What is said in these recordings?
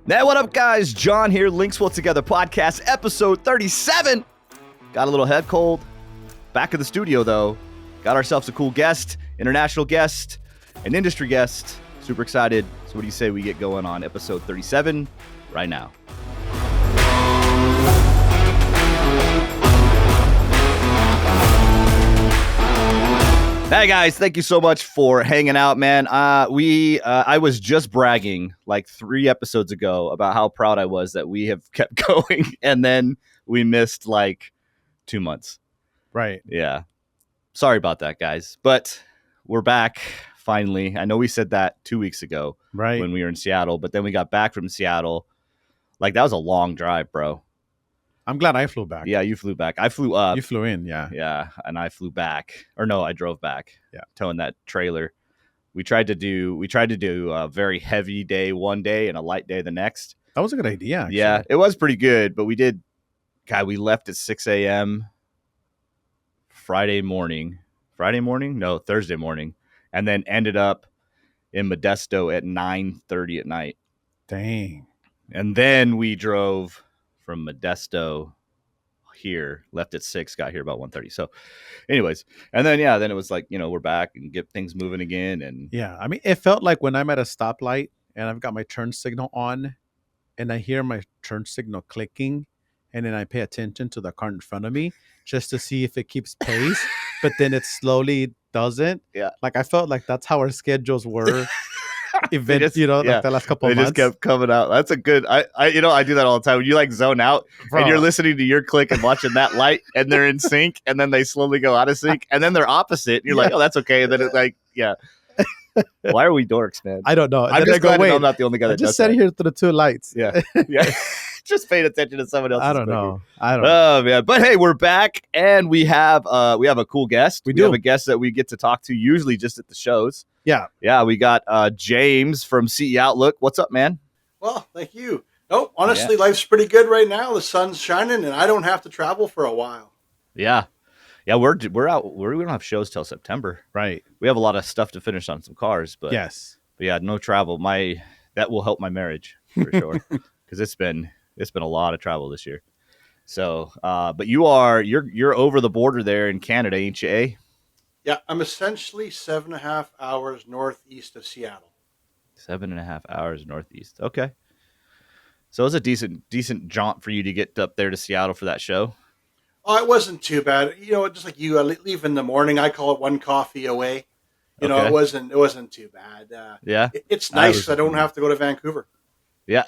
Hey, what up, guys? John here, LinksWell Together podcast, episode 37. Got a little head cold. Back in the studio, though. Got ourselves a cool guest, international guest, an industry guest. Super excited. So what do you say we get going on episode 37 right now? Hey guys, thank you so much for hanging out, man. I was just bragging like 3 episodes ago about how proud I was that we have kept going, and then we missed like 2 months. Right. Yeah. Sorry about that, guys. But we're back finally. I know we said that 2 weeks ago, Right. when we were in Seattle, but then we got back from Seattle. Like, that was a long drive, bro. I'm glad I flew back. Yeah, you flew back. I flew up. You flew in, yeah. Yeah, and I flew back. Or no, I drove back. Yeah. Towing that trailer. We tried to do a very heavy day one day and a light day the next. That was a good idea, actually. Yeah, it was pretty good, but we left at 6 a.m. Thursday morning, and then ended up in Modesto at 9:30 at night. Dang. And then we drove from Modesto here, left at 6, got here about 1:30. So anyways, and then it was like, we're back and get things moving again. And Yeah, I mean, it felt like when I'm at a stoplight and I've got my turn signal on and I hear my turn signal clicking, and then I pay attention to the car in front of me just to see if it keeps pace, but then it slowly doesn't. Yeah. Like, I felt like that's how our schedules were. Like the last couple they of months. just kept coming out. That's a good. I do that all the time. When you like zone out, Bro. and you're listening to your click and watching that light, and they're in sync, and then they slowly go out of sync, and then they're opposite. And you're like, oh, that's okay. And then it's like, yeah. Why are we dorks, man? I don't know. And I'm then just I go, glad wait, I'm not the only guy I that just does sat that. here through the 2 lights. Yeah, yeah. Just paying attention to someone else. I don't know. know. Oh man, but hey, we're back, and we have a cool guest. We do have a guest that we get to talk to usually just at the shows. Yeah. We got James from CE Outlook. What's up, man? Well, thank you. No, honestly, life's pretty good right now. The sun's shining, and I don't have to travel for a while. Yeah, we're out. We don't have shows till September. Right. We have a lot of stuff to finish on some cars, but Yes. but yeah, no travel. That will help my marriage for sure, because it's been a lot of travel this year. So, but you're over the border there in Canada, ain't you? Eh? Yeah, I'm essentially 7.5 hours northeast of Seattle. 7.5 hours northeast. Okay. So it was a decent jaunt for you to get up there to Seattle for that show. Oh, it wasn't too bad. Just like you, I leave in the morning. I call it one coffee away. Okay. It wasn't too bad. Yeah. It's nice. I don't have to go to Vancouver. Yeah.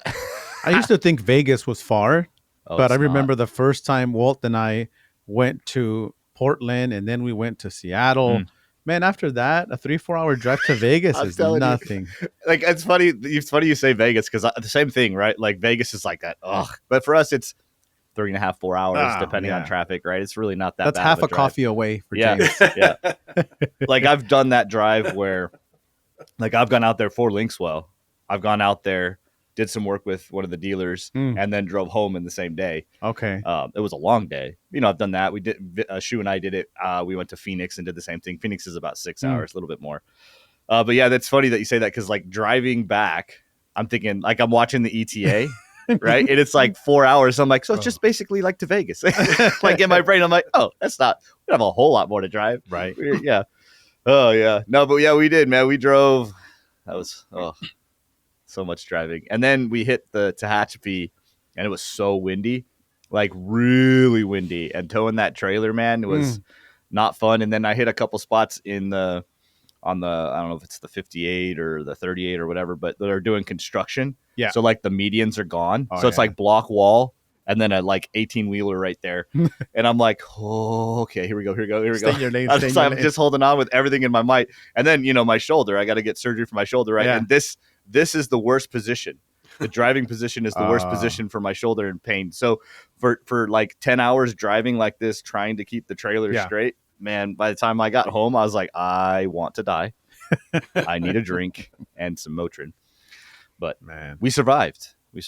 I used to think Vegas was far, but I it's remember not. the first time Walt and I went to Portland and then we went to Seattle. Man, after that, a 3-4 hour drive to Vegas I'm is telling you. nothing. Like, it's funny. It's funny you say Vegas, because the same thing, right? Like, Vegas is like that. Ugh. But for us, it's 3.5, 4 hours, depending on traffic, right? It's really not that That's bad half of a drive. coffee away for James. Yeah. Like, I've done that drive where, like, I've gone out there for LinksWell. I've gone out there, did some work with one of the dealers, and then drove home in the same day. Okay. It was a long day. I've done that. We did. Shu and I did it. We went to Phoenix and did the same thing. Phoenix is about 6 hours, a little bit more. But yeah, that's funny that you say that, because like driving back, I'm thinking like I'm watching the ETA, right? And it's like 4 hours. I'm like, so it's just basically like to Vegas. Like in my brain, I'm like, oh, that's not. We have a whole lot more to drive, Right. Yeah. Oh yeah. No, but yeah, we did, man. We drove. That was so much driving, and then we hit the Tehachapi, and it was so windy, like really windy, and towing that trailer, man, it was not fun. And then I hit a couple spots on the I don't know if it's the 58 or the 38 or whatever, but they're doing construction. Yeah. So like the medians are gone, Oh, so it's yeah. like block wall, and then a like 18-wheeler right there, and I'm like, oh, okay, here we go. Stay in your lane. I'm Stay in your lane. just holding on with everything in my might, and then my shoulder. I got to get surgery for my shoulder, right? Yeah. And this is the worst position. The driving position is the worst position for my shoulder and pain. So for like 10 hours driving like this, trying to keep the trailer straight, man, by the time I got home, I was like, I want to die. I need a drink and some Motrin. But Man, we survived. hey,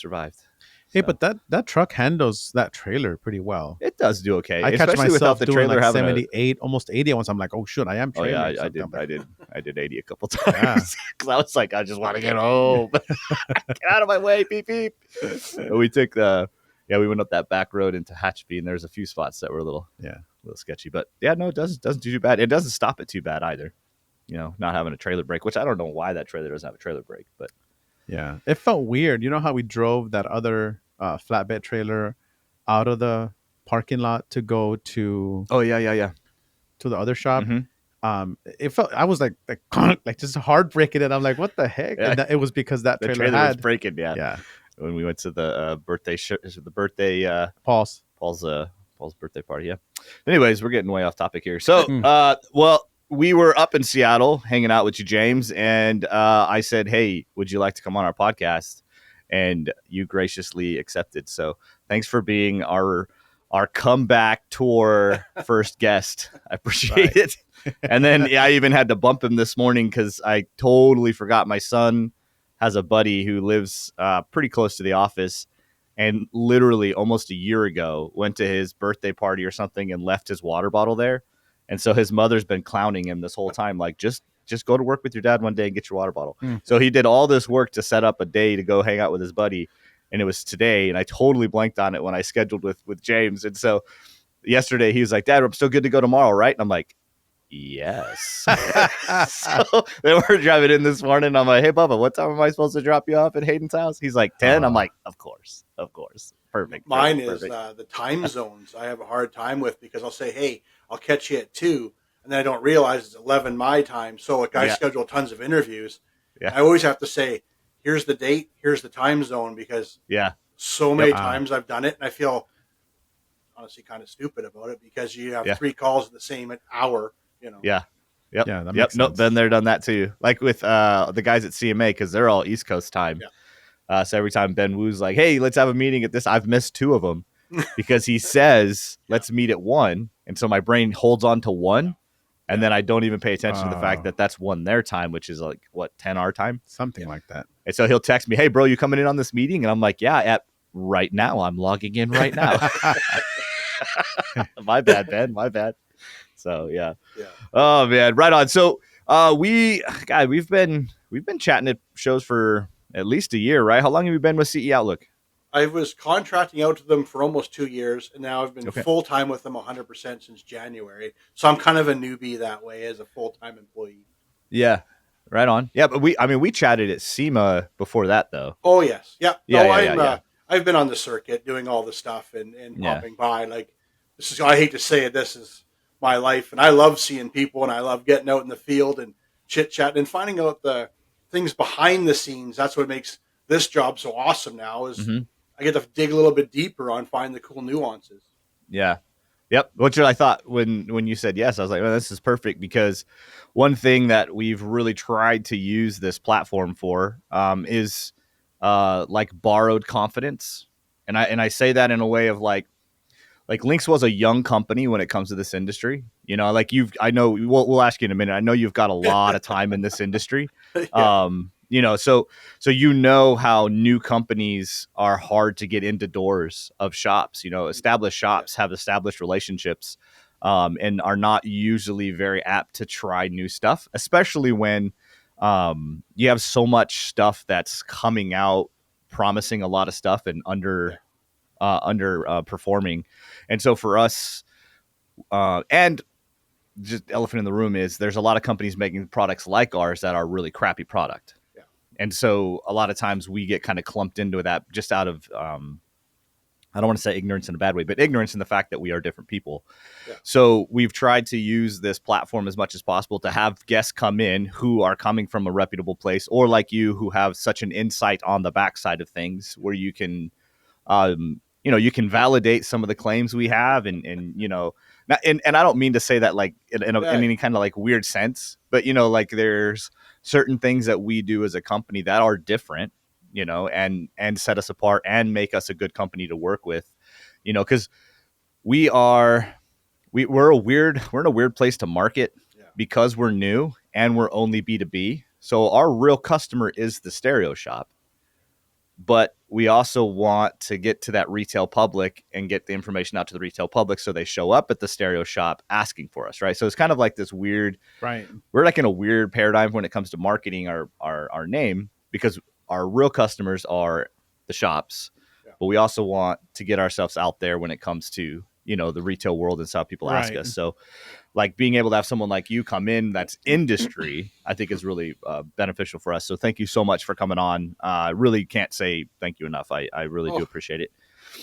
So, but that truck handles that trailer pretty well. it does do okay. I catch Especially myself without the doing trailer like having 78, almost 80 once. I'm like, oh shoot, I am Oh trailer. yeah, I something. did. I did 80 a couple times because I was like, I just want to get home. Get out of my way, beep beep. But we took we went up that back road into Hatchby, and there's a few spots that were a little sketchy. But yeah, no, it doesn't do too bad. It doesn't stop it too bad either. You know, not having a trailer brake, which I don't know why that trailer doesn't have a trailer brake, but yeah, it felt weird. You know how we drove that other flatbed trailer out of the parking lot to go to to the other shop. It felt I was like just hard braking it. I'm like, what the heck? Yeah. And it was because that the trailer was had breaking. Yeah. When we went to the birthday Paul's birthday party. Yeah. Anyways, we're getting way off topic here. So, well, we were up in Seattle hanging out with you, James, and I said, hey, would you like to come on our podcast? And you graciously accepted. So thanks for being our comeback tour first guest. I appreciate it. And then I even had to bump him this morning because I totally forgot my son has a buddy who lives pretty close to the office, and literally almost a year ago went to his birthday party or something and left his water bottle there. And so his mother's been clowning him this whole time, like, just go to work with your dad one day and get your water bottle. So he did all this work to set up a day to go hang out with his buddy, and it was today, and I totally blanked on it when I scheduled with James. And so yesterday he was like, Dad, I'm still good to go tomorrow, right? And I'm like, yes. So they were driving in this morning. I'm like, hey, Bubba, what time am I supposed to drop you off at Hayden's house? He's like, 10. I'm like, of course. Perfect. Mine perfect. is the time zones I have a hard time with, because I'll say, hey, I'll catch you at 2, and then I don't realize it's 11 my time. So like I schedule tons of interviews. I always have to say, here's the date, here's the time zone, because so many times I've done it and I feel honestly kind of stupid about it, because you have 3 calls at the same hour, you know. Yep. That makes sense. Nope. Been there, done that too. Like with the guys at CMA, because they're all East Coast time. So every time Ben Wu's like, hey, let's have a meeting at this, I've missed 2 of them because he says, let's meet at 1. And so my brain holds on to 1. And then I don't even pay attention to the fact that that's 1 their time, which is like, what, 10 our time? Something like that. And so he'll text me, hey, bro, you coming in on this meeting? And I'm like, yeah, at right now. I'm logging in right now. My bad, Ben. My bad. So, yeah. Oh, man. Right on. So we've been chatting at shows for at least a year, right? How long have you been with CE Outlook? I was contracting out to them for almost 2 years, and now I've been full-time with them 100% since January. So I'm kind of a newbie that way as a full-time employee. Yeah, right on. Yeah, but we chatted at SEMA before that, though. Oh, yes. Yeah. I've been on the circuit doing all the stuff and popping by. Like, I hate to say it, this is my life, and I love seeing people, and I love getting out in the field and chit-chatting and finding out the things behind the scenes. That's what makes this job so awesome now is I get to dig a little bit deeper on finding the cool nuances. Yeah. Yep. Which I thought when you said yes, I was like, well, this is perfect, because one thing that we've really tried to use this platform for is like borrowed confidence. And I say that in a way of like LinksWell was a young company when it comes to this industry. You know, like I know we'll ask you in a minute. I know you've got a lot of time in this industry. You know, so you know how new companies are hard to get into doors of shops. You know, established shops have established relationships and are not usually very apt to try new stuff, especially when you have so much stuff that's coming out promising a lot of stuff and underperforming. And so for us, and just elephant in the room is there's a lot of companies making products like ours that are really crappy product. And so a lot of times we get kind of clumped into that just out of, I don't want to say ignorance in a bad way, but ignorance in the fact that we are different people. So we've tried to use this platform as much as possible to have guests come in who are coming from a reputable place, or like you, who have such an insight on the backside of things where you can, you can validate some of the claims we have and you know, and I don't mean to say that like in any kind of like weird sense, but you know, like there's certain things that we do as a company that are different, you know, and set us apart and make us a good company to work with, you know, because we're in a weird place to market because we're new and we're only B2B. So our real customer is the stereo shop. but we also want to get to that retail public and get the information out to the retail public so they show up at the stereo shop asking for us, right? So it's kind of like this weird, Right. we're like in a weird paradigm when it comes to marketing our name, because our real customers are the shops, but we also want to get ourselves out there when it comes to, the retail world and stuff people ask us. So like being able to have someone like you come in that's industry, I think is really beneficial for us. So thank you so much for coming on. I really can't say thank you enough. I really do appreciate it.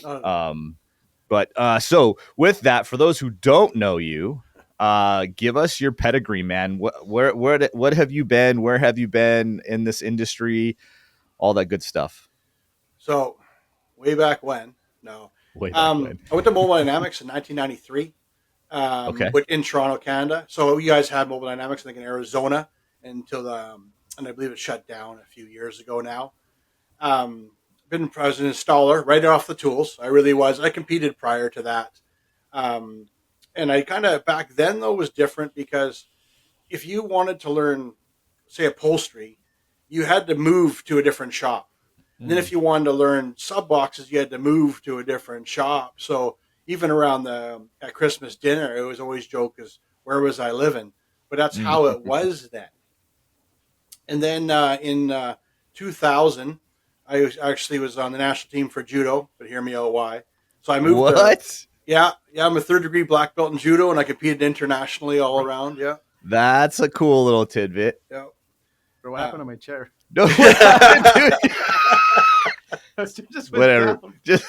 But so with that, for those who don't know you, give us your pedigree, man. What have you been? Where have you been in this industry? All that good stuff. So way back when, no, Way back when. I went to Mobile Dynamics in 1993. Okay. In Toronto, Canada. So you guys had Mobile Dynamics, I think, in Arizona until and I believe it shut down a few years ago now. I was an installer right off the tools. I really was. I competed prior to that. And I kind of, back then though, was different because if you wanted to learn, say, upholstery, you had to move to a different shop. And then if you wanted to learn sub boxes, you had to move to a different shop. So even around at Christmas dinner, it was always joke is where was I living? But that's how it was then. And then in 2000, I was on the national team for Judo, but hear me out why. So I moved. What? Yeah, I'm a 3rd degree black belt in Judo, and I competed internationally all around. Yeah, That's a cool little tidbit. yeah. What happened to my chair? No, what happened, dude? Just Whatever. Just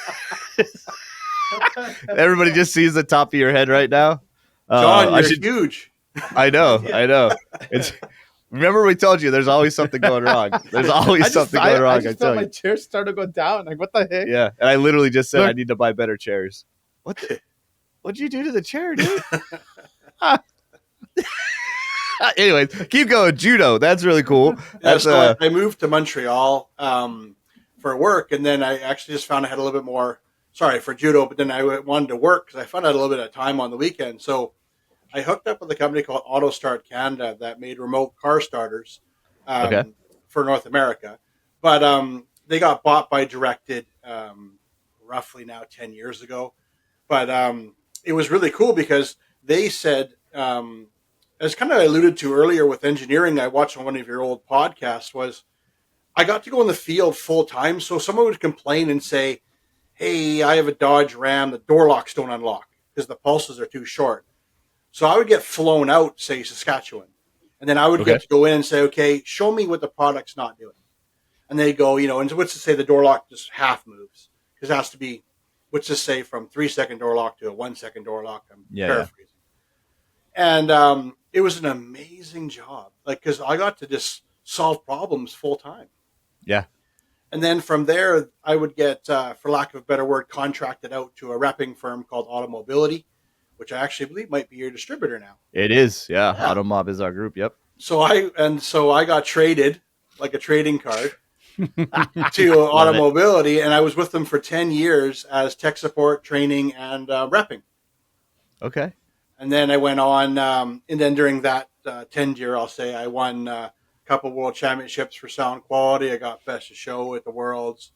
everybody just sees the top of your head right now. John, you're huge. I know. It's. Remember, we told you there's always something going wrong. There's always something going wrong. I just felt my chair started to go down. Like, what the heck? Yeah, and I literally just said I need to buy better chairs. What'd you do to the chair, dude? Anyways, keep going. Judo. That's really cool. That's I moved to Montreal for work, and then I actually just found I had a little bit more. Sorry for Judo, but then I wanted to work because I found out a little bit of time on the weekend. So I hooked up with a company called Auto Start Canada that made remote car starters for North America. But they got bought by Directed roughly now 10 years ago. But it was really cool because they said, as kind of alluded to earlier with engineering, I watched on one of your old podcasts, was I got to go in the field full time. So someone would complain and say, hey, I have a Dodge Ram, the door locks don't unlock because the pulses are too short. So I would get flown out, say, Saskatchewan. And then I would get to go in and say, okay, show me what the product's not doing. And they go, and what's to say the door lock just half moves? Because it has to be, what's to say from 3-second door lock to a 1-second door lock? I'm paraphrasing. And it was an amazing job. Because I got to just solve problems full time. Yeah. And then from there, I would get, for lack of a better word, contracted out to a repping firm called Automobility, which I actually believe might be your distributor now. It is. Yeah. Automob is our group. Yep. So I got traded like a trading card to Automobility, and I was with them for 10 years as tech support, training, and repping. Okay. And then I went on, and then during that 10 year, I'll say I won couple world championships for sound quality. I got best of show at the Worlds.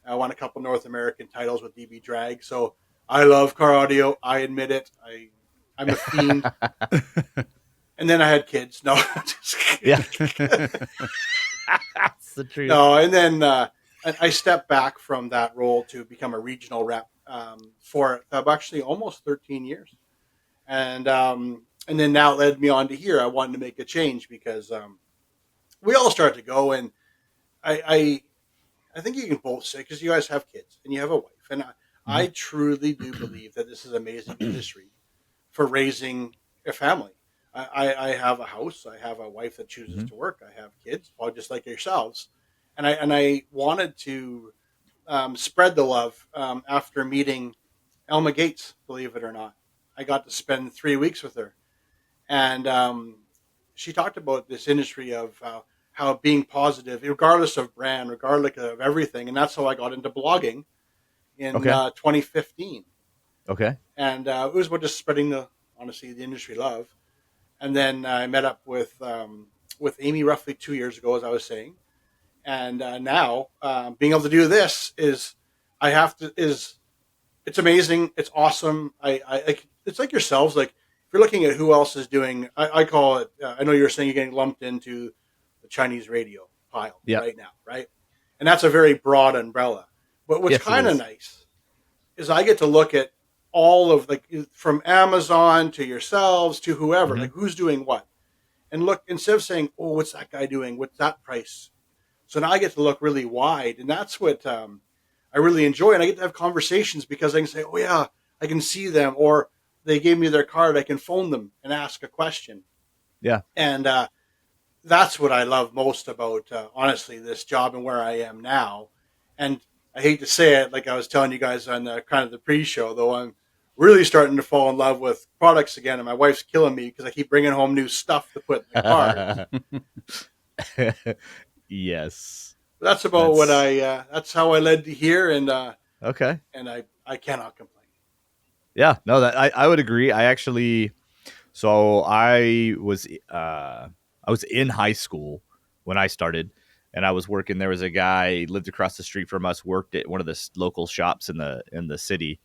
I won a couple North American titles with DB Drag. So I love car audio. I admit it. I'm a fiend. And then I had kids. No, just kidding. Yeah. That's the truth. No, and then I stepped back from that role to become a regional rep for actually almost 13 years. And then now it led me on to here. I wanted to make a change because we all start to go, and I think you can both say, because you guys have kids and you have a wife, and I truly do believe that this is an amazing industry for raising a family. I have a house, I have a wife that chooses to work, I have kids, all just like yourselves, and I wanted to spread the love after meeting Elma Gates. Believe it or not, I got to spend 3 weeks with her, and she talked about this industry of how being positive, regardless of brand, regardless of everything. And that's how I got into blogging in 2015. Okay. And it was about just spreading the industry love. And then I met up with Amy roughly 2 years ago, as I was saying. And now being able to do this is it's amazing. It's awesome. It's like yourselves. Like if you're looking at who else is doing, I call it. I know you're saying you're getting lumped into the Chinese radio pile Yeah. right now, right? And that's a very broad umbrella. But what's Yes, it kind of is. nice is I get to look at all of like from Amazon to yourselves to whoever, Mhm. like who's doing what, and look instead of saying, "Oh, what's that guy doing? What's that price?" So now I get to look really wide, and that's what I really enjoy. And I get to have conversations because I can say, "Oh yeah, I can see them," or they gave me their card. I can phone them and ask a question. Yeah. And that's what I love most about honestly this job and where I am now. And I hate to say it, like I was telling you guys on the kind of the pre-show, though I'm really starting to fall in love with products again, and my wife's killing me because I keep bringing home new stuff to put in the car. Yes. That's about what That's I. That's how I led to here, okay. and I cannot complain. Yeah, no, that I would agree. I actually, so I was in high school when I started, and I was working. There was a guy lived across the street from us, worked at one of the local shops in the city,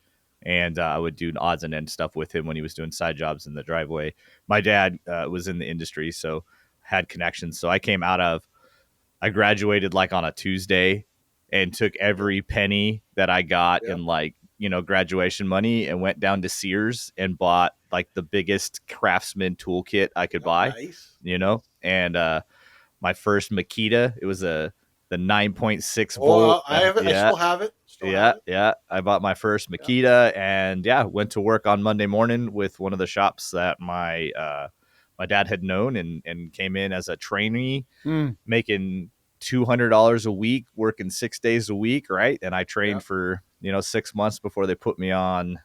and I would do odds and ends stuff with him when he was doing side jobs in the driveway. My dad was in the industry, so had connections. So I graduated like on a Tuesday and took every penny that I got Yep. in like, graduation money and went down to Sears and bought like the biggest Craftsman toolkit I could buy, Nice. and my first Makita, it was the 9.6 Oh, volt. I have it. I Yeah. still have it. Still have Yeah. it. Yeah. I bought my first Yeah. Makita and yeah, went to work on Monday morning with one of the shops that my dad had known and came in as a trainee Mm. making $200 a week, working 6 days a week, right? And I Yeah. trained for 6 months before they put me on,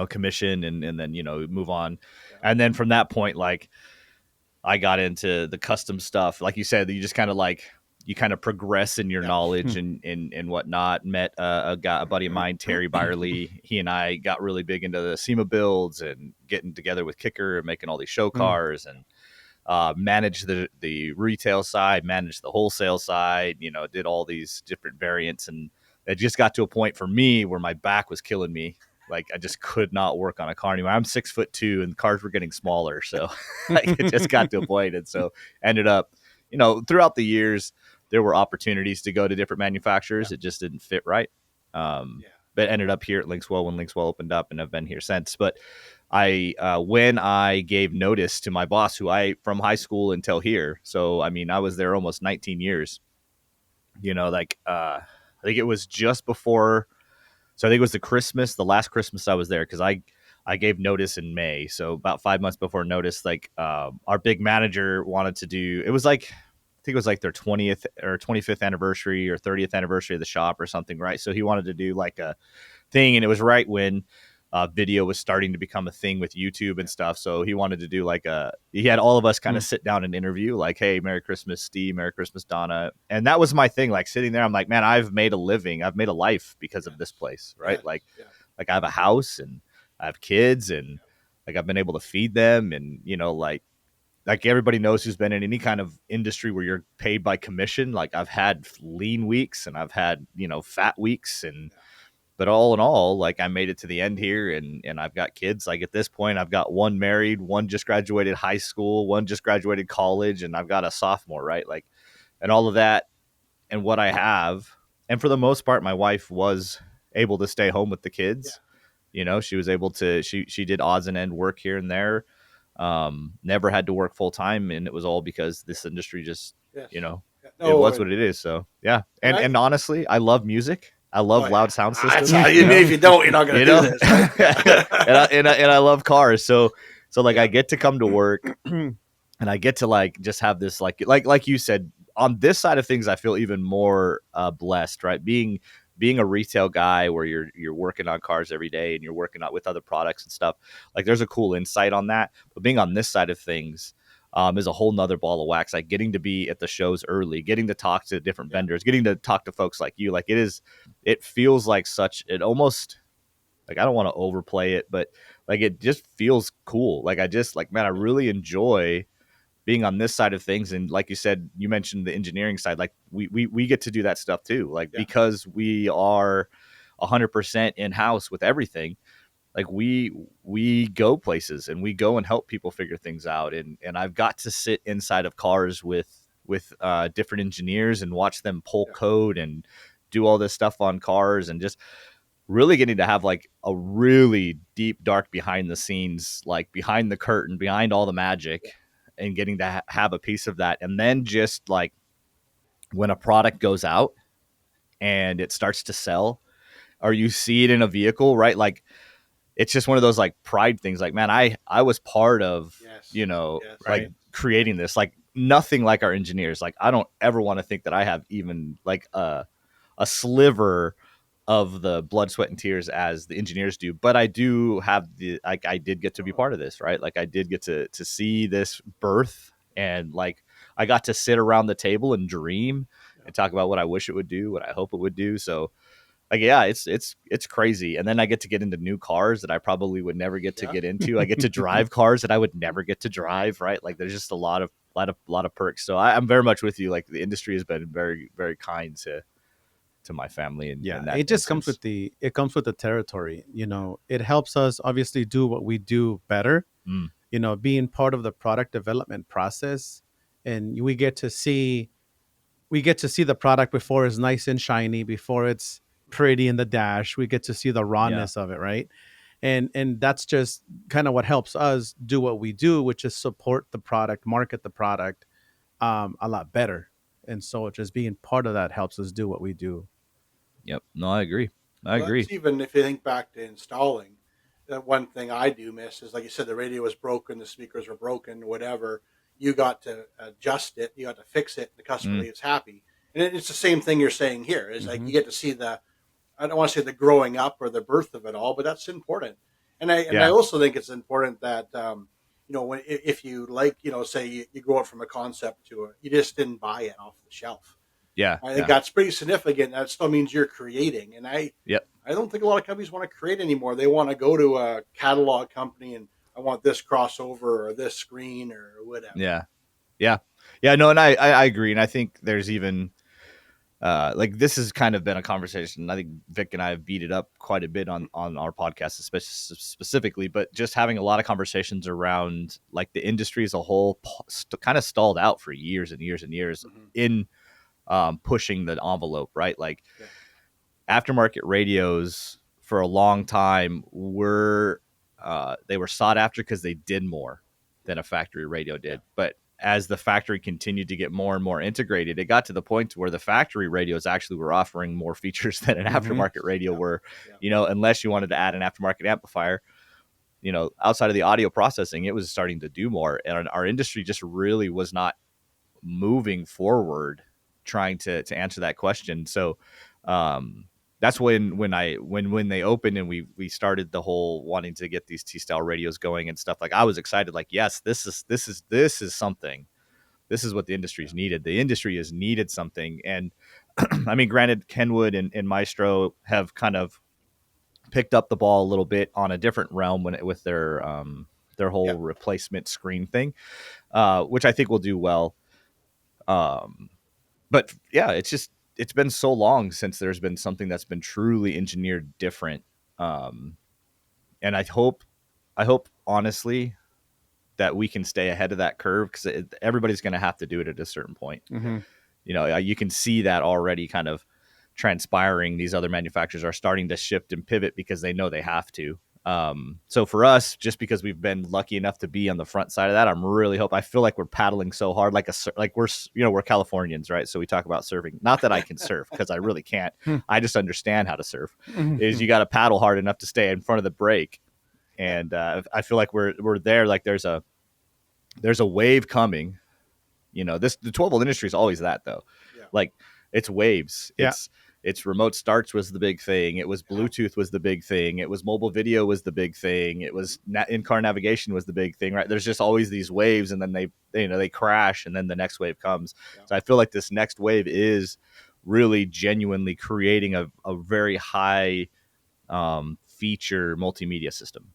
commission and then move on, Yeah. and then from that point, like I got into the custom stuff, like you said, you just kind of like you kind of progress in your Yeah. knowledge and whatnot. Met a buddy of mine, Terry Byerly. He and I got really big into the SEMA builds and getting together with Kicker and making all these show cars and managed the retail side, managed the wholesale side, did all these different variants. And it just got to a point for me where my back was killing me. Like I just could not work on a car anymore. I'm 6'2" and cars were getting smaller. So like, it just got to a point. And so ended up, throughout the years, there were opportunities to go to different manufacturers. Yeah. It just didn't fit right. Yeah. But ended up here at LinksWell when LinksWell opened up and I've been here since. But when I gave notice to my boss, who I from high school until here, so I mean I was there almost 19 years. I think it was just before. So I think it was the last Christmas I was there because I gave notice in May, so about 5 months before notice. Like our big manager wanted to do. It was like I think it was like their 20th or 25th anniversary or 30th anniversary of the shop or something, right? So he wanted to do like a thing, and it was right when video was starting to become a thing with YouTube and stuff. So he wanted to do he had all of us kind of sit down and interview, like, hey, Merry Christmas, Steve, Merry Christmas, Donna. And that was my thing, like sitting there, I'm like, man, I've made a living, I've made a life because of this place, right? Yes. Like, Yeah. like I have a house and I have kids and like I've been able to feed them and, like everybody knows who's been in any kind of industry where you're paid by commission. Like I've had lean weeks and I've had, fat weeks but all in all, like I made it to the end here and I've got kids. Like at this point, I've got one married, one just graduated high school, one just graduated college, and I've got a sophomore, right? Like, and all of that and what I have. And for the most part, my wife was able to stay home with the kids. She was able to, she did odds and end work here and there. Never had to work full time. And it was all because this industry just, Yes. it was what it is. So yeah. And honestly, I love music. I love loud sound systems. If you don't, you're not going to do this. Right? and I love cars. So like I get to come to work and I get to like just have this like you said, on this side of things, I feel even more blessed, right? Being a retail guy where you're working on cars every day and you're working out with other products and stuff. Like there's a cool insight on that. But being on this side of things is a whole nother ball of wax. Like getting to be at the shows early, getting to talk to different vendors, getting to talk to folks like you. Like it feels like it almost like, I don't want to overplay it, but like it just feels cool. Like I just like, man, I really enjoy being on this side of things, and like you said, you mentioned the engineering side, like we get to do that stuff too, like because we are 100% in-house with everything. Like we go places and we go and help people figure things out, and I've got to sit inside of cars with different engineers and watch them pull code and do all this stuff on cars, and just really getting to have like a really deep, dark behind the scenes, like behind the curtain, behind all the magic, and getting to have a piece of that. And then just like when a product goes out and it starts to sell, or you see it in a vehicle, right? Like it's just one of those like pride things. Like, man, I was part of, like creating this, like nothing like our engineers. Like I don't ever want to think that I have even like a sliver of the blood, sweat, and tears as the engineers do, but I do have I did get to be part of this, right? Like I did get to see this birth, and like I got to sit around the table and dream and talk about what I wish it would do, what I hope it would do. So like, yeah, it's crazy. And then I get to get into new cars that I probably would never get to get into. I get to drive cars that I would never get to drive, right? Like there's just a lot of perks. So I'm very much with you. Like the industry has been very, very kind to my family, and it just comes with the territory. It helps us obviously do what we do better. Being part of the product development process, and we get to see the product before it's nice and shiny, before it's pretty in the dash. We get to see the rawness of it, right? And that's just kind of what helps us do what we do, which is support the product, market the product a lot better. And so just being part of that helps us do what we do. Yep. No, I agree. I agree. Even if you think back to installing, that one thing I do miss is, like you said, the radio was broken, the speakers were broken, whatever. You got to adjust it, you got to fix it. The customer leaves happy, and it's the same thing you're saying here. Is like you get to see I don't want to say the growing up or the birth of it all, but that's important. And I also think it's important that if you like, say you go out from a concept to you just didn't buy it off the shelf. Yeah, I think that's pretty significant. That still means you're creating, and I don't think a lot of companies want to create anymore. They want to go to a catalog company and I want this crossover or this screen or whatever. Yeah. No, and I agree, and I think there's even like this has kind of been a conversation. I think Vic and I have beat it up quite a bit on our podcast, specifically, but just having a lot of conversations around like the industry as a whole kind of stalled out for years and years and years in pushing the envelope, right? Like aftermarket radios for a long time they were sought after because they did more than a factory radio did. But as the factory continued to get more and more integrated, it got to the point where the factory radios actually were offering more features than an aftermarket radio were, unless you wanted to add an aftermarket amplifier. Outside of the audio processing, it was starting to do more, and our industry just really was not moving forward trying to answer that question. So that's when they opened and we started the whole wanting to get these T-style radios going and stuff. Like I was excited, like, yes, this is something. This is what the industry's needed. The industry has needed something. And I mean, granted, Kenwood and Maestro have kind of picked up the ball a little bit on a different realm with their whole replacement screen thing, which I think will do well. But yeah, it's been so long since there's been something that's been truly engineered different. And I hope honestly that we can stay ahead of that curve, because everybody's going to have to do it at a certain point. You can see that already kind of transpiring. These other manufacturers are starting to shift and pivot because they know they have to. So for us, just because we've been lucky enough to be on the front side of that, I feel like we're paddling so hard, like we're Californians, right? So we talk about surfing. Not that I can surf, because I really can't. I just understand how to surf. Is you got to paddle hard enough to stay in front of the break, and I feel like we're there. Like there's a wave coming. The 12-volt industry is always that, though. Like it's waves. It's remote starts was the big thing. It was Bluetooth was the big thing. It was mobile video was the big thing. It was in-car navigation was the big thing, right? There's just always these waves, and then they crash, and then the next wave comes. So I feel like this next wave is really genuinely creating a very high feature multimedia system.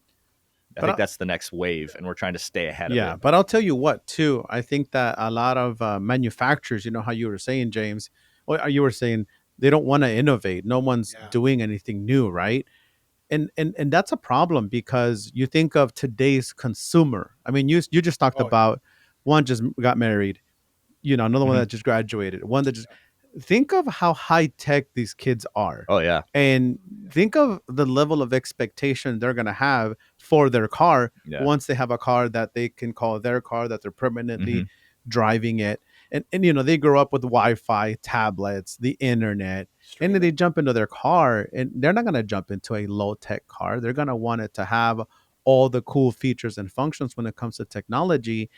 I think that's the next wave, and we're trying to stay ahead of it. Yeah, but I'll tell you what, too. I think that a lot of manufacturers, you know how you were saying, James, or you were saying they don't want to innovate. No one's doing anything new, right? And that's a problem because you think of today's consumer. I mean, you just talked about one just got married, you know, another one that just graduated, one that just think of how high tech these kids are. Oh yeah. And think of the level of expectation they're going to have for their car once they have a car that they can call their car, that they're permanently driving it. And you know, they grow up with Wi-Fi, tablets, the internet, and then they jump into their car, and they're not going to jump into a low-tech car. They're going to want it to have all the cool features and functions when it comes to technology.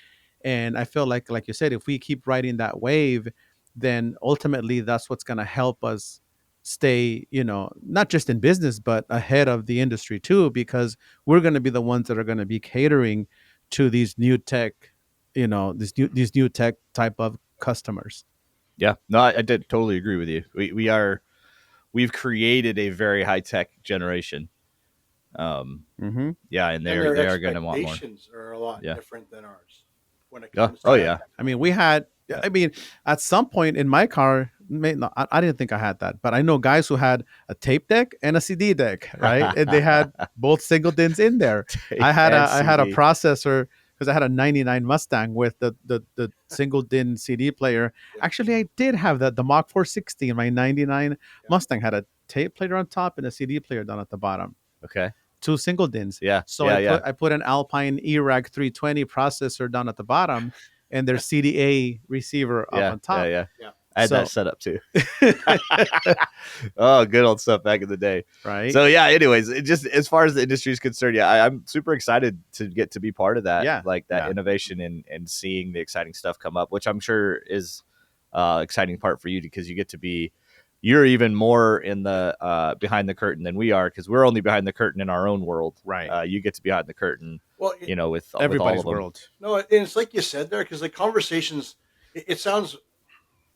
And I feel like you said, if we keep riding that wave, then ultimately that's what's going to help us stay, you know, not just in business, but ahead of the industry too, because we're going to be the ones that are going to be catering to these new tech, you know, these new tech type of customers. Yeah, no, I did totally agree with you. We've created a very high tech generation. Yeah, and they are going to want more. Expectations are a lot different than ours when it comes to that. I mean, I mean, at some point in my car, I didn't think I had that, but I know guys who had a tape deck and a CD deck, right? And they had both single DINs in there. I had a processor because I had a '99 Mustang with the single DIN CD player. Actually, I did have that. The Mach 460 in my '99 Mustang had a tape player on top and a CD player down at the bottom. Okay. 2 single DINs. Yeah. So I put an Alpine ERAG 320 processor down at the bottom and their CDA receiver up on top. Yeah. I had that set up too. Oh, good old stuff back in the day. Right. So yeah, anyways, it just as far as the industry is concerned, I'm super excited to get to be part of that. Yeah. Like that innovation and seeing the exciting stuff come up, which I'm sure is exciting part for you because you get to be, you're even more in the behind the curtain than we are because we're only behind the curtain in our own world. Right. You get to be behind the curtain, you know, with everybody's with all of them. world. No, and it's like you said there because the conversations, it sounds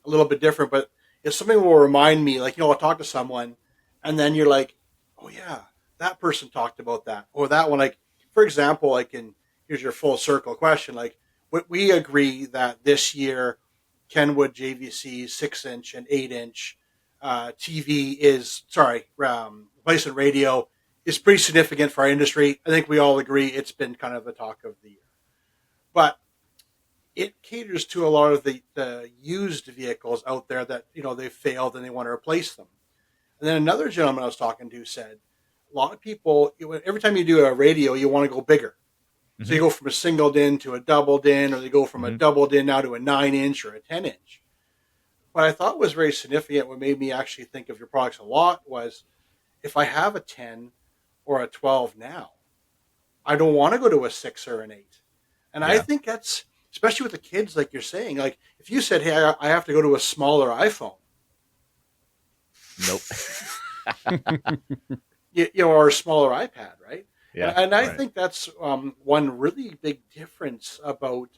a little bit different, but if something will remind me, like, you know, I'll talk to someone and then you're like, oh yeah, that person talked about that or that one. Like, for example, like here's your full circle question. Like we agree that this year, Kenwood JVC's 6-inch and 8-inch TV replacement radio is pretty significant for our industry. I think we all agree it's been kind of the talk of the year. But it caters to a lot of the used vehicles out there that, you know, they've failed and they want to replace them. And then another gentleman I was talking to said, a lot of people, every time you do a radio, you want to go bigger. So you go from a single DIN to a double DIN, or they go from a double DIN now to a 9-inch or a 10-inch. What I thought was very significant, what made me actually think of your products a lot, was if I have a 10 or a 12 now, I don't want to go to a 6 or an 8. And I think that's, especially with the kids, like you're saying, like if you said, hey, I have to go to a smaller iPhone. Nope. you know, or a smaller iPad, right? Yeah. And I think that's one really big difference about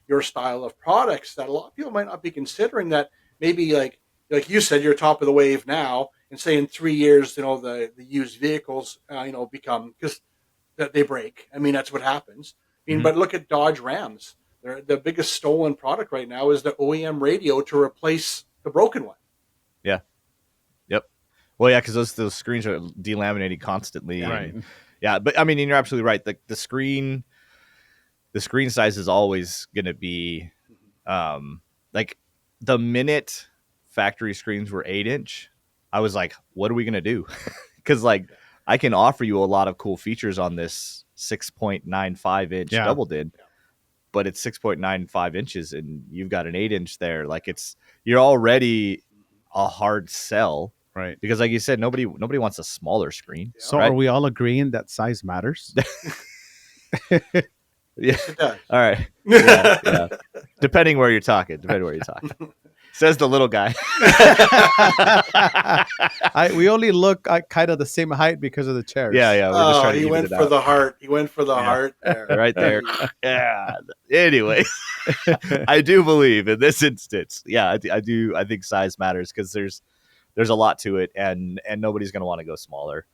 your style of products that a lot of people might not be considering, that maybe like you said, you're top of the wave now, and say in 3 years, you know, the used vehicles, you know, become, because they break. I mean, that's what happens. I mean, but look at Dodge Rams. The biggest stolen product right now is the OEM radio to replace the broken one. Yeah. Yep. Well, yeah, because those screens are delaminating constantly. Right. Yeah, but I mean, you're absolutely right. The screen size is always going to be, like the minute factory screens were 8-inch, I was like, what are we going to do? Because like I can offer you a lot of cool features on this 6.95-inch double DIN, but it's 6.95 inches and you've got an 8-inch there. Like you're already a hard sell. Right. Because like you said, nobody wants a smaller screen. So are we all agreeing that size matters? Yeah. It does. All right. Yeah. Depending where you're talking. Says the little guy. We only look kind of the same height because of the chairs. Yeah. We're just trying to he went for the heart. He went for the heart there. Right there. Yeah. Anyway, I do believe in this instance. Yeah, I do. I think size matters because there's a lot to it, and nobody's going to want to go smaller,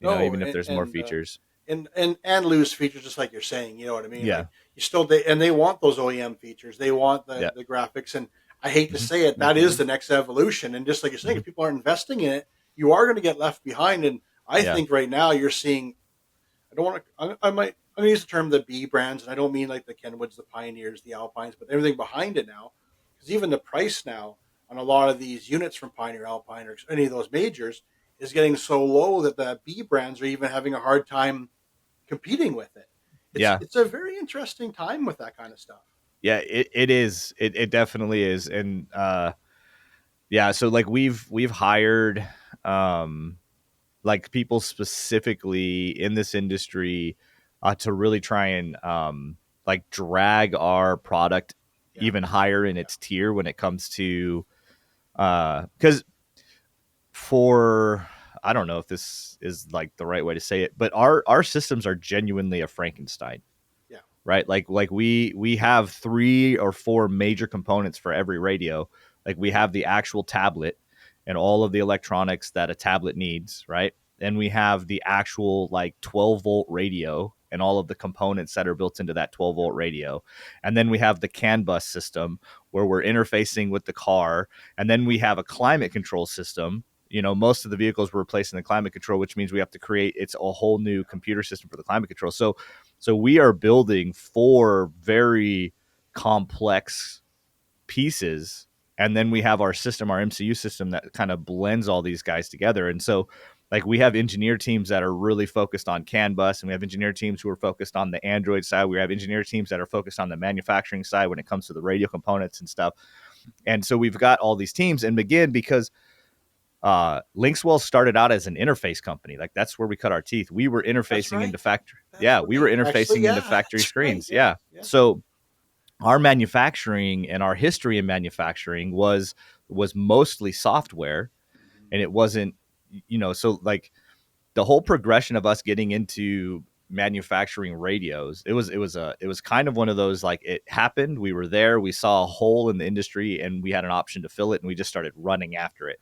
you know, even if there's more features. and lose features, just like you're saying. You know what I mean? Yeah. Like you still they want those OEM features. They want Yeah. the graphics, and I hate to Mhm. say it, that is the next evolution. And just like you're saying, if people aren't investing in it, you are going to get left behind. And I Yeah. think right now you're seeing. I don't want to. I'm going to use the term the B brands, and I don't mean like the Kenwoods, the Pioneers, the Alpines, but everything behind it now. Because even the price now on a lot of these units from Pioneer, Alpine, or any of those majors is getting so low that the B brands are even having a hard time competing with it. Yeah. It's a very interesting time with that kind of stuff. Yeah, it is. It definitely is. And yeah, so like we've hired like people specifically in this industry to really try and like drag our product Yeah. even higher in its tier when it comes to because for I don't know if this is like the right way to say it, but our systems are genuinely a Frankenstein. Yeah. Right, like we have 3 or 4 major components for every radio. Like we have the actual tablet and all of the electronics that a tablet needs, right? Then we have the actual like 12-volt radio and all of the components that are built into that 12-volt radio. And then we have the CAN bus system where we're interfacing with the car. And then we have a climate control system. You know, most of the vehicles we're replacing the climate control, which means we have to create it's a whole new computer system for the climate control. So we are building 4 very complex pieces, and then we have our system, our MCU system, that kind of blends all these guys together. And so like we have engineer teams that are really focused on CAN bus, and we have engineer teams who are focused on the Android side. We have engineer teams that are focused on the manufacturing side when it comes to the radio components and stuff. And so we've got all these teams. And again, because LinksWell started out as an interface company. Like that's where we cut our teeth. We were interfacing right. into factory. That's Yeah, we were right. Actually, interfacing into yeah, factory that's screens. right. Yeah. Yeah. Yeah. So our manufacturing and our history in manufacturing was mostly software, and it wasn't, you know, so like the whole progression of us getting into manufacturing radios, it was kind of one of those, like it happened, we were there, we saw a hole in the industry and we had an option to fill it, and we just started running after it.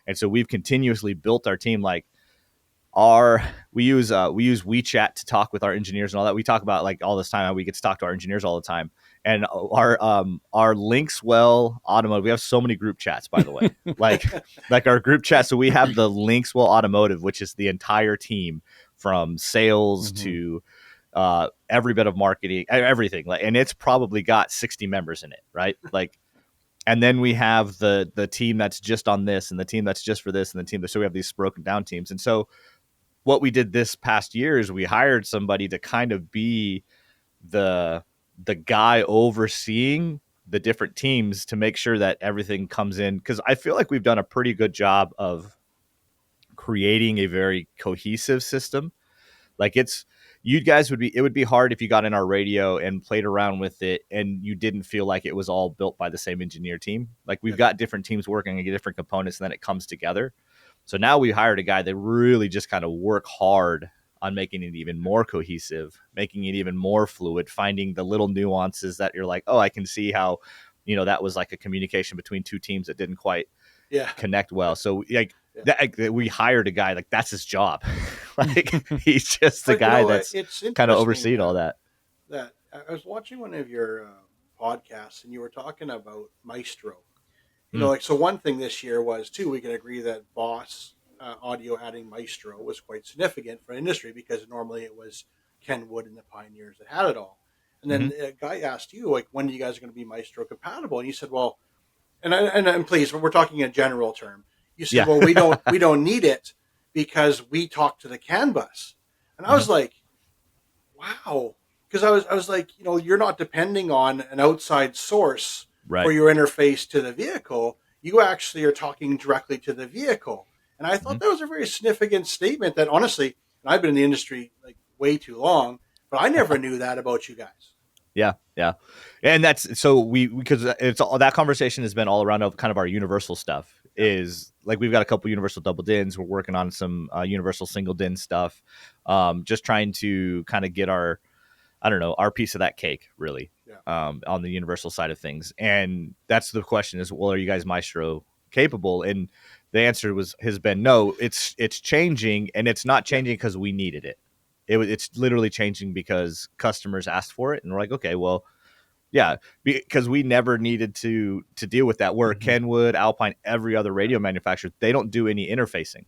And so we've continuously built our team. Like we use WeChat to talk with our engineers and all that. We talk about like all this time how we get to talk to our engineers all the time. And our LinksWell Automotive, we have so many group chats, by the way. like our group chat. So we have the LinksWell Automotive, which is the entire team from sales to every bit of marketing, everything. Like, and it's probably got 60 members in it, right? Like, and then we have the team that's just on this, and the team that's just for this, and the team that, so we have these broken down teams. And so what we did this past year is we hired somebody to kind of be the guy overseeing the different teams to make sure that everything comes in, because I feel like we've done a pretty good job of creating a very cohesive system. Like you guys it would be hard if you got in our radio and played around with it and you didn't feel like it was all built by the same engineer team. Like we've got different teams working on different components, and then it comes together. So now we hired a guy that really just kind of work hard on making it even more cohesive, making it even more fluid, finding the little nuances that you're like, oh, I can see how, you know, that was like a communication between 2 teams that didn't quite connect well. So like we hired a guy, like that's his job. Like he's just the guy that's kind of overseeing all that. That I was watching one of your podcasts, and you were talking about Maestro. You know, like, so one thing this year was too, we can agree that Boss Audio adding Maestro was quite significant for industry, because normally it was Kenwood and the Pioneers that had it all. And then a guy asked you, like, when are you guys going to be Maestro compatible? And you said, well, and please, we're talking in general term. You said, well, we don't need it because we talk to the CAN bus. And I was like, wow, because I was like, you know, you're not depending on an outside source for your interface to the vehicle. You actually are talking directly to the vehicle. And I thought that was a very significant statement that, honestly, and I've been in the industry like way too long, but I never knew that about you guys. Yeah. And that's, so because it's all that conversation has been all around of kind of our universal stuff. Is like, we've got a couple universal double DINs. We're working on some universal single DIN stuff. Just trying to kind of get our piece of that cake, really, on the universal side of things. And that's the question is, well, are you guys Maestro capable? And the answer has been no. It's changing, and it's not changing because we needed it. it's literally changing because customers asked for it, and we're like, okay, well, yeah, because we never needed to deal with that. Where Kenwood, Alpine, every other radio manufacturer, they don't do any interfacing.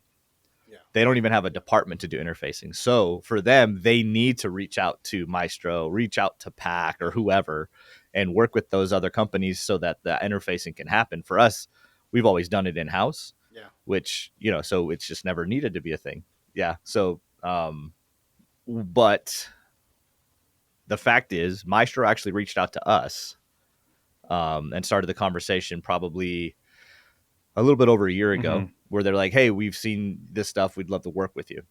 Yeah. They don't even have a department to do interfacing. So for them, they need to reach out to Maestro, reach out to PAC or whoever, and work with those other companies so that the interfacing can happen. For us, we've always done it in house. Yeah. Which, so it's just never needed to be a thing. Yeah. So, but the fact is, Maestro actually reached out to us and started the conversation probably a little bit over a year ago, where they're like, hey, we've seen this stuff. We'd love to work with you.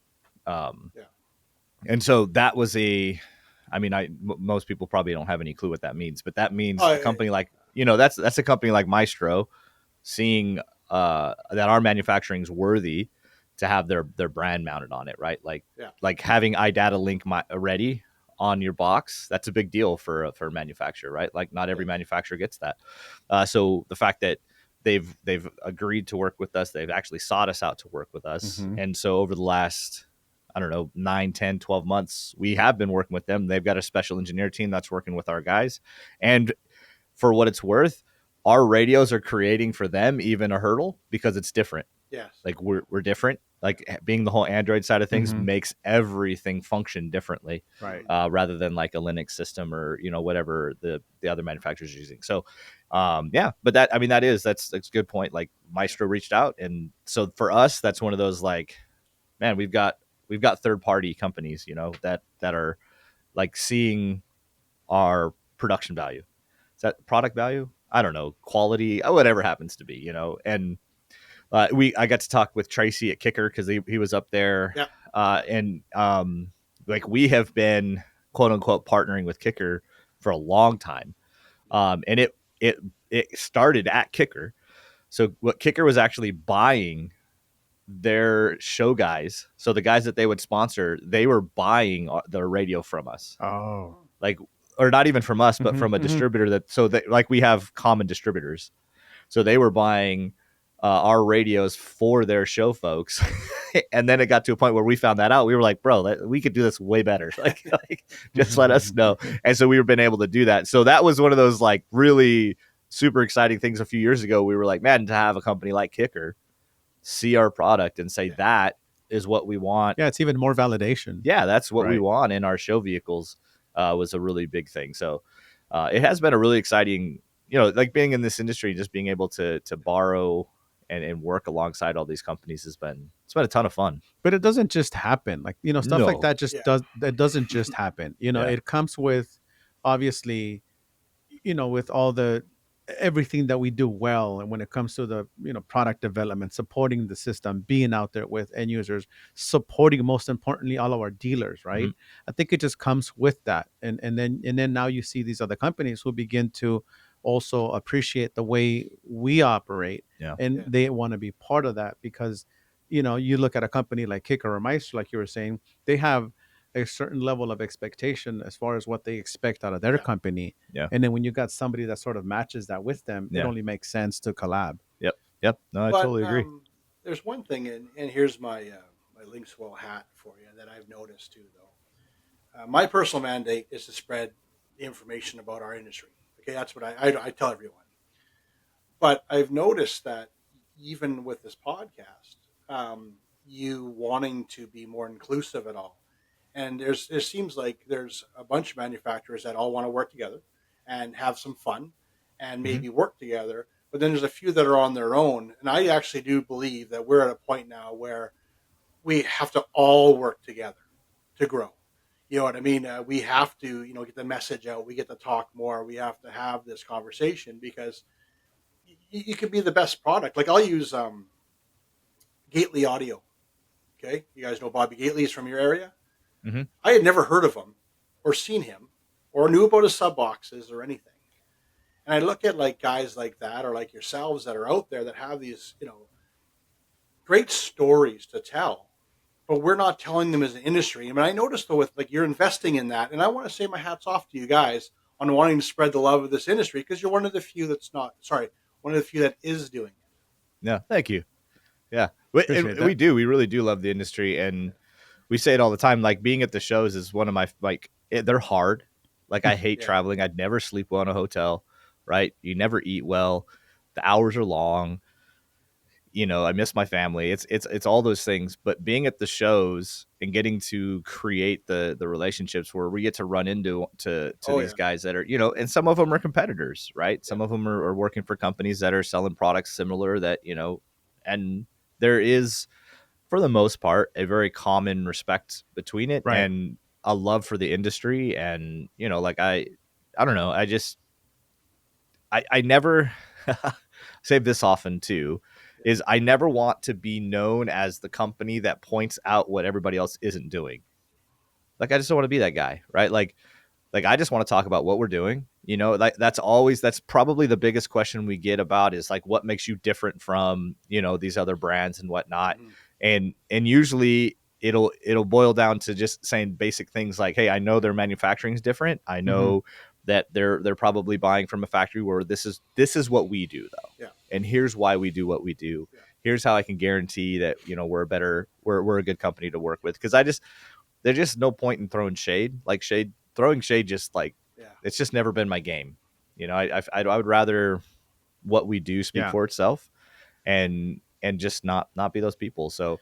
And so that was most people probably don't have any clue what that means, but that means a company like, that's a company like Maestro seeing that our manufacturing is worthy to have their brand mounted on it, right? Like having iData Link ready on your box, that's a big deal for a manufacturer, right? Like not every manufacturer gets that. So the fact that they've agreed to work with us, they've actually sought us out to work with us. And so over the last, I don't know, 9, 10, 12 months, we have been working with them. They've got a special engineer team that's working with our guys. And for what it's worth, our radios are creating for them even a hurdle because it's different. Yes. Like we're different. Like being the whole Android side of things makes everything function differently, right? Rather than like a Linux system or whatever the other manufacturers are using. So, but that's a good point. Like Maestro reached out, and so for us, that's one of those like, man, we've got third party companies, that are like seeing our production value. Is that product value? I don't know, quality, whatever happens to be, and. I got to talk with Tracy at Kicker because he was up there, and like we have been quote unquote partnering with Kicker for a long time, and it started at Kicker. So what Kicker was actually buying their show guys, so the guys that they would sponsor, they were buying the radio from us. Oh, like or not even from us, but from a distributor like we have common distributors, so they were buying our radios for their show folks. And then it got to a point where we found that out. We were like, bro, we could do this way better. like just let us know. And so we've been able to do that. So that was one of those like really super exciting things a few years ago. We were like, man, to have a company like Kicker see our product and say that is what we want. Yeah, it's even more validation. Yeah, that's what we want in our show vehicles was a really big thing. So it has been a really exciting, like being in this industry, just being able to borrow and work alongside all these companies it's been a ton of fun. But it doesn't just happen. Like, stuff like that it doesn't just happen. It comes with, obviously, with all the everything that we do well, and when it comes to the product development, supporting the system, being out there with end users, supporting, most importantly, all of our dealers, right? I think it just comes with that, and then now you see these other companies who begin to also appreciate the way we operate, and they want to be part of that because you look at a company like Kicker or Meister, like you were saying, they have a certain level of expectation as far as what they expect out of their company. And then when you got somebody that sort of matches that with them, it only makes sense to collab. Yep. No, I totally agree. There's one thing, and here's my my LinksWell hat for you that I've noticed too, though. My personal mandate is to spread the information about our industry. Okay, that's what I tell everyone. But I've noticed that even with this podcast, you wanting to be more inclusive at all. And there seems like there's a bunch of manufacturers that all want to work together and have some fun and maybe work together. But then there's a few that are on their own. And I actually do believe that we're at a point now where we have to all work together to grow. You know what I mean? We have to, get the message out. We get to talk more. We have to have this conversation because you could be the best product. Like I'll use Gately Audio. Okay. You guys know Bobby Gately is from your area? I had never heard of him or seen him or knew about his sub boxes or anything. And I look at like guys like that or like yourselves that are out there that have these, great stories to tell, but we're not telling them as an industry. I mean, I noticed though with like you're investing in that, and I want to say my hat's off to you guys on wanting to spread the love of this industry because you're one of the few one of the few that is doing it. Yeah, thank you. Yeah, we really do love the industry, and we say it all the time. Like being at the shows is one of my they're hard. Like I hate traveling. I'd never sleep well in a hotel. Right? You never eat well. The hours are long. I miss my family. It's all those things. But being at the shows and getting to create the relationships where we get to run into these guys that are, and some of them are competitors, right? Some of them are working for companies that are selling products similar that, and there is, for the most part, a very common respect between it and a love for the industry. And, like I don't know. I never say this often too, is I never want to be known as the company that points out what everybody else isn't doing. Like, I just don't want to be that guy, right? Like I just want to talk about what we're doing. That's probably the biggest question we get about is like, what makes you different from, these other brands and whatnot. And usually it'll boil down to just saying basic things like, hey, I know their manufacturing is different. I know that they're probably buying from a factory where this is what we do though. Yeah. And here's why we do what we do. Yeah. Here's how I can guarantee that, we're a good company to work with. Cause there's just no point in throwing shade, throwing shade, just like, it's just never been my game. I would rather what we do speak for itself and just not be those people. So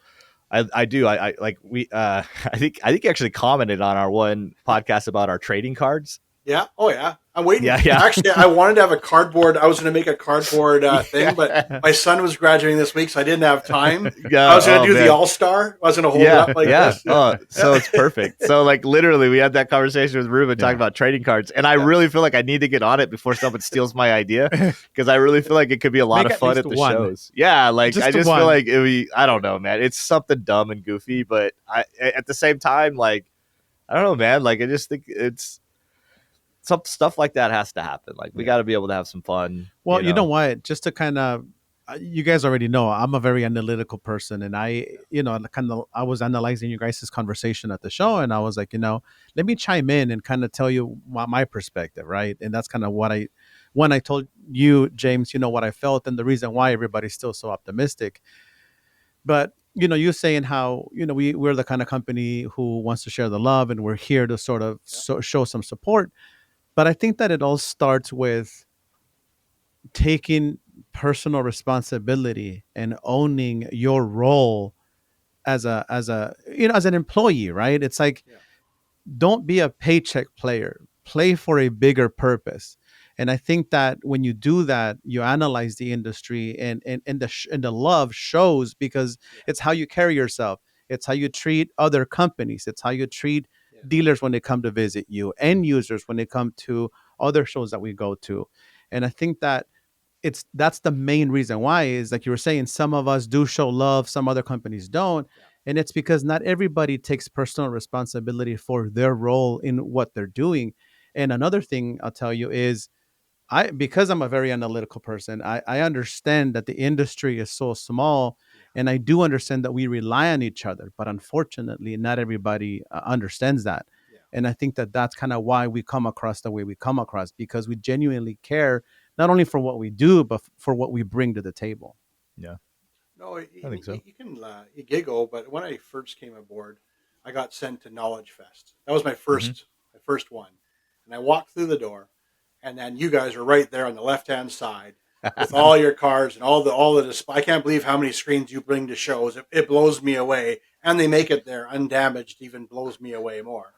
I do. I like we I think you actually commented on our one podcast about our trading cards. Yeah. Oh yeah. I'm waiting. Yeah. Actually, I wanted to have a cardboard. I was going to make a cardboard thing, but my son was graduating this week, so I didn't have time. I was going to do the All-Star. I was going to hold it up like this. Oh, so it's perfect. So like literally we had that conversation with Ruben talking about trading cards. And I really feel like I need to get on it before someone steals my idea. Because I really feel like it could be a lot of fun at the shows. Yeah. Like I just feel like I don't know, man. It's something dumb and goofy, but at the same time, like, I don't know, man. Like I just think it's, some stuff like that has to happen. Like we got to be able to have some fun. Well, you know what? Just to kind of, you guys already know, I'm a very analytical person, and I was analyzing you guys' conversation at the show, and I was like, let me chime in and kind of tell you my perspective, right? And that's kind of when I told you, James, what I felt and the reason why everybody's still so optimistic. But you saying how we're the kind of company who wants to share the love, and we're here to sort of show some support. But I think that it all starts with taking personal responsibility and owning your role as an employee, right? It's like, don't be a paycheck player. Play for a bigger purpose. And I think that when you do that, you analyze the industry, and the love shows, because it's how you carry yourself. It's how you treat other companies. It's how you treat dealers when they come to visit you, end users when they come to other shows that we go to. And I think that that's the main reason why, is like you were saying, some of us do show love, some other companies don't. And it's because not everybody takes personal responsibility for their role in what they're doing. And another thing I'll tell you is, because I'm a very analytical person, I understand that the industry is so small, and I do understand that we rely on each other. But unfortunately, not everybody understands that. And I think that that's kind of why we come across the way we come across, because we genuinely care, not only for what we do, but for what we bring to the table. Yeah. No, I think so. You can you giggle, but when I first came aboard, I got sent to Knowledge Fest. That was my first one. And I walked through the door, and then you guys are right there on the left-hand side with all your cards and all the display. I can't believe how many screens you bring to shows. It blows me away. And they make it there undamaged, even blows me away more.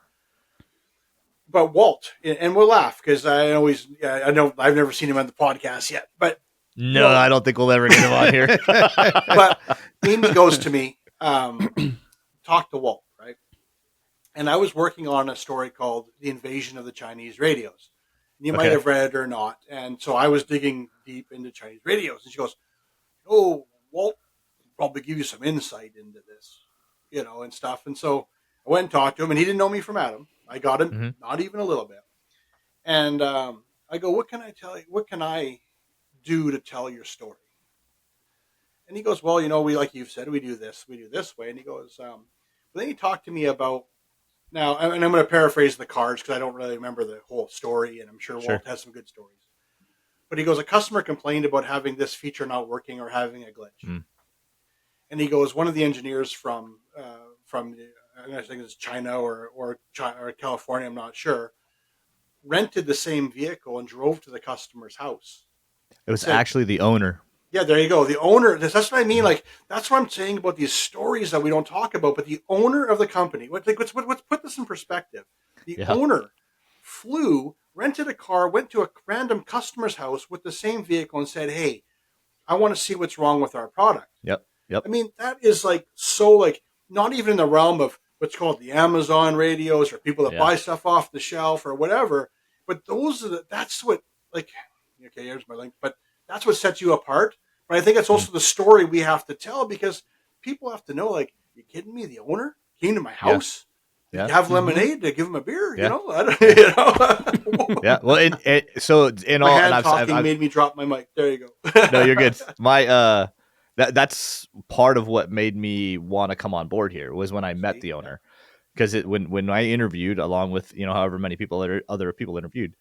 But Walt, and we'll laugh because I know I've never seen him on the podcast yet, but no, I don't think we'll ever get him on here. But Amy goes to me, talk to Walt, right? And I was working on a story called The Invasion of the Chinese Radios. And you might have read it or not. And so I was digging deep into Chinese radios. And she goes, oh, Walt will probably give you some insight into this, and stuff. And so I went and talked to him, and he didn't know me from Adam. I got him, not even a little bit. And I go, what can I tell you? What can I do to tell your story? And he goes, well, we, like you've said, we do this way. And he goes, but then he talked to me about, now, and I'm going to paraphrase the cards because I don't really remember the whole story, and I'm sure Walt has some good stories. But he goes, a customer complained about having this feature not working or having a glitch. And he goes, one of the engineers from I think it's China or California, I'm not sure, rented the same vehicle and drove to the customer's house. It was Said, actually the owner. yeah, there you go. The owner, that's what I mean. Like, that's what I'm saying about these stories that we don't talk about, but the owner of the company, let's put this in perspective. The Yeah. owner flew, rented a car, went to a random customer's house with the same vehicle and said, hey, I want to see what's wrong with our product. Yep. Yep. I mean, that is like so like not even in the realm of what's called the Amazon radios or people that buy stuff off the shelf or whatever. But that's what like okay, here's my link. But that's what sets you apart. But I think it's also the story we have to tell because people have to know, like, you kidding me? The owner came to my house. Did you have lemonade to give him a beer? Yeah. You know, I don't, you know. Yeah. Well, so in my all, hand and talking made me drop my mic. There you go. No, you're good. My that's part of what made me want to come on board here was when I met the owner, because when I interviewed along with however many people other people interviewed,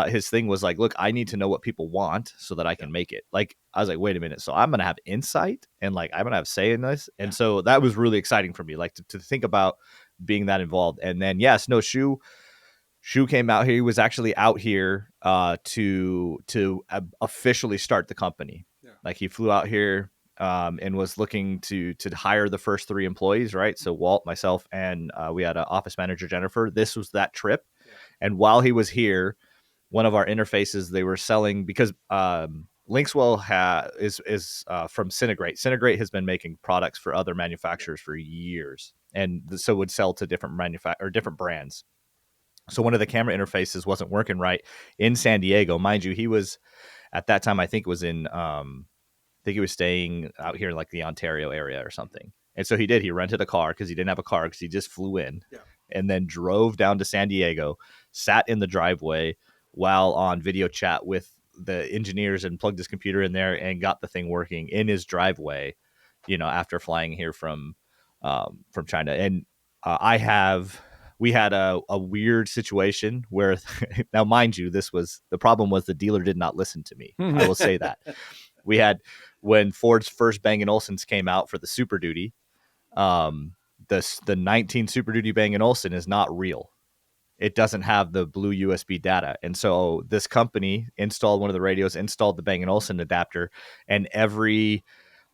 his thing was like, look, I need to know what people want so that I can make it. Like, I was like, wait a minute, so I'm gonna have insight and like I'm gonna have say in this, and so that was really exciting for me, like to think about being that involved. And then yes, no, Shu came out here. He was actually out here to officially start the company. Yeah. Like he flew out here and was looking to hire the first 3 employees, right? So Walt, myself, and we had an office manager, Jennifer. This was that trip. Yeah. And while he was here, one of our interfaces they were selling, because LinksWell is from Cinegrate. Cinegrate has been making products for other manufacturers for years, and so would sell to different different brands. So one of the camera interfaces wasn't working right in San Diego. Mind you, he was at that time, I think it was in, I think he was staying out here in like the Ontario area or something. And so he rented a car because he didn't have a car because he just flew in and then drove down to San Diego, sat in the driveway while on video chat with the engineers and plugged his computer in there and got the thing working in his driveway, after flying here from China. And we had a weird situation where now, mind you, the problem was the dealer did not listen to me. I will say that. We had, when Ford's first Bang & Olufsen's came out for the Super Duty, the 19 Super Duty Bang & Olufsen is not real. It doesn't have the blue USB data. And so this company installed one of the radios, installed the Bang & Olufsen adapter, and every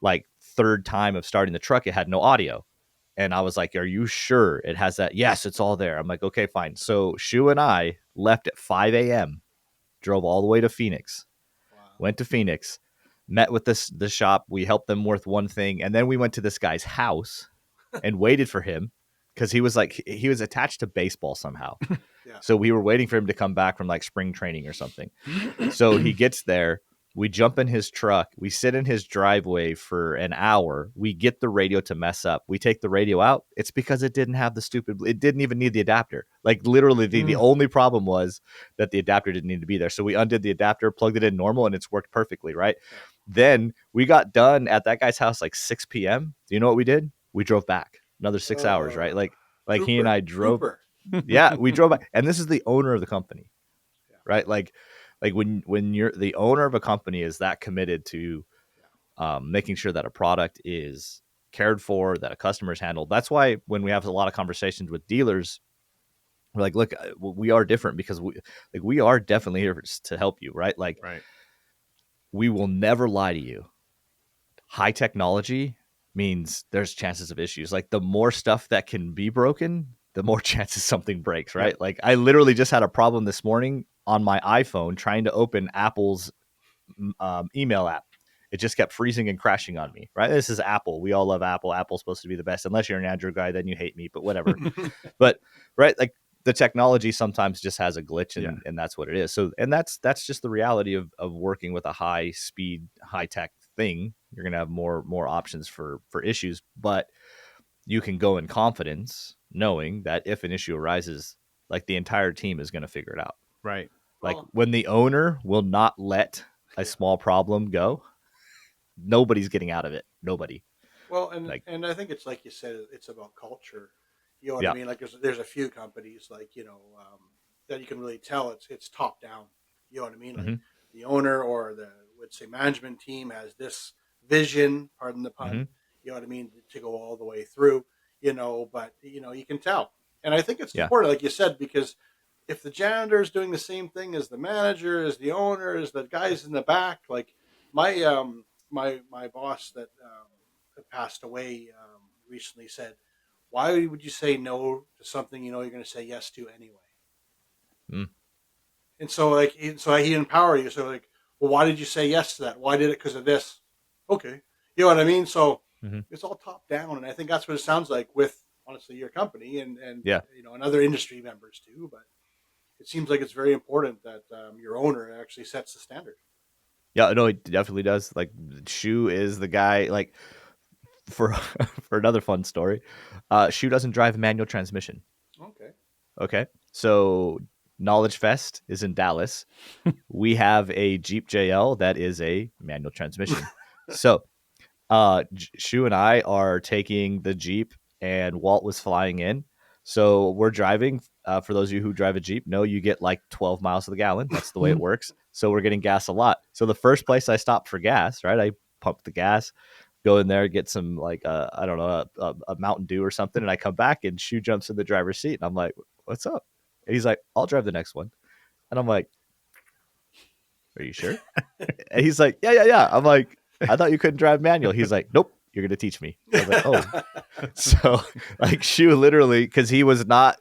like third time of starting the truck, it had no audio. And I was like, are you sure it has that? Yes, it's all there. I'm like, okay, fine. So Shu and I left at 5 a.m., drove all the way to Phoenix, went to Phoenix, met with the shop. We helped them with one thing. And then we went to this guy's house and waited for him because he was attached to baseball somehow. So we were waiting for him to come back from like spring training or something. So he gets there. We jump in his truck. We sit in his driveway for an hour. We get the radio to mess up. We take the radio out. It's because it didn't have it didn't even need the adapter. Like literally the only problem was that the adapter didn't need to be there. So we undid the adapter, plugged it in normal, and it's worked perfectly, right? Then we got done at that guy's house like 6 p.m. Do you know what we did? We drove back another 6 hours, right? Like he and I drove. Yeah, we drove back. And this is the owner of the company, right? Like when you're the owner of a company is that committed to making sure that a product is cared for, that a customer is handled. That's why when we have a lot of conversations with dealers, we're like, look, we are different because we are definitely here to help you, right? Like, we will never lie to you. High technology means there's chances of issues. Like the more stuff that can be broken, the more chances something breaks, right? Like I literally just had a problem this morning on my iPhone trying to open Apple's email app. It just kept freezing and crashing on me, right? This is Apple. We all love Apple. Apple's supposed to be the best. Unless you're an Android guy, then you hate me, but whatever. But right, like the technology sometimes just has a glitch and that's what it is. So, and that's just the reality of working with a high speed, high tech thing. You're going to have more options for issues, but you can go in confidence knowing that if an issue arises, like the entire team is going to figure it out. Right. Like when the owner will not let a small problem go, nobody's getting out of it. Nobody. Well, and I think it's like you said, it's about culture. You know what I mean? Like there's a few companies like, that you can really tell it's top down. You know what I mean? Like the owner or let's say management team has this vision, pardon the pun, you know what I mean, to go all the way through. but you can tell. And I think it's Yeah. important, like you said, because if the janitor is doing the same thing as the manager, as the owner, as the guys in the back, like my my boss that passed away recently said, "Why would you say no to something you know you're going to say yes to anyway?" Mm. And so like so he empowered you. So like, well, why did you say yes to that? Why did it? Because of this. Okay, you know what I mean. So Mm-hmm. it's all top down, and I think that's what it sounds like with honestly your company and Yeah. and other industry members too. But it seems like it's very important that your owner actually sets the standard. Yeah, no, it definitely does. Like, Shu is the guy. Like, for for another fun story, Shu doesn't drive a manual transmission. Okay. Okay, so Knowledge Fest is in Dallas. We have a Jeep JL that is a manual transmission. So, Shu and I are taking the Jeep, and Walt was flying in. So we're driving. For those of you who drive a Jeep, know you get like 12 miles to the gallon. That's the way it works. So we're getting gas a lot. So the first place I stopped for gas, right? I pump the gas, go in there, get some like I don't know, a Mountain Dew or something, and I come back and Shu jumps in the driver's seat, and I'm like, "What's up?" And he's like, "I'll drive the next one," and I'm like, "Are you sure?" And he's like, "Yeah, yeah, yeah." I'm like, "I thought you couldn't drive manual." He's like, "Nope, you're gonna teach me." I was like, "Oh." So like Shu literally, because he was not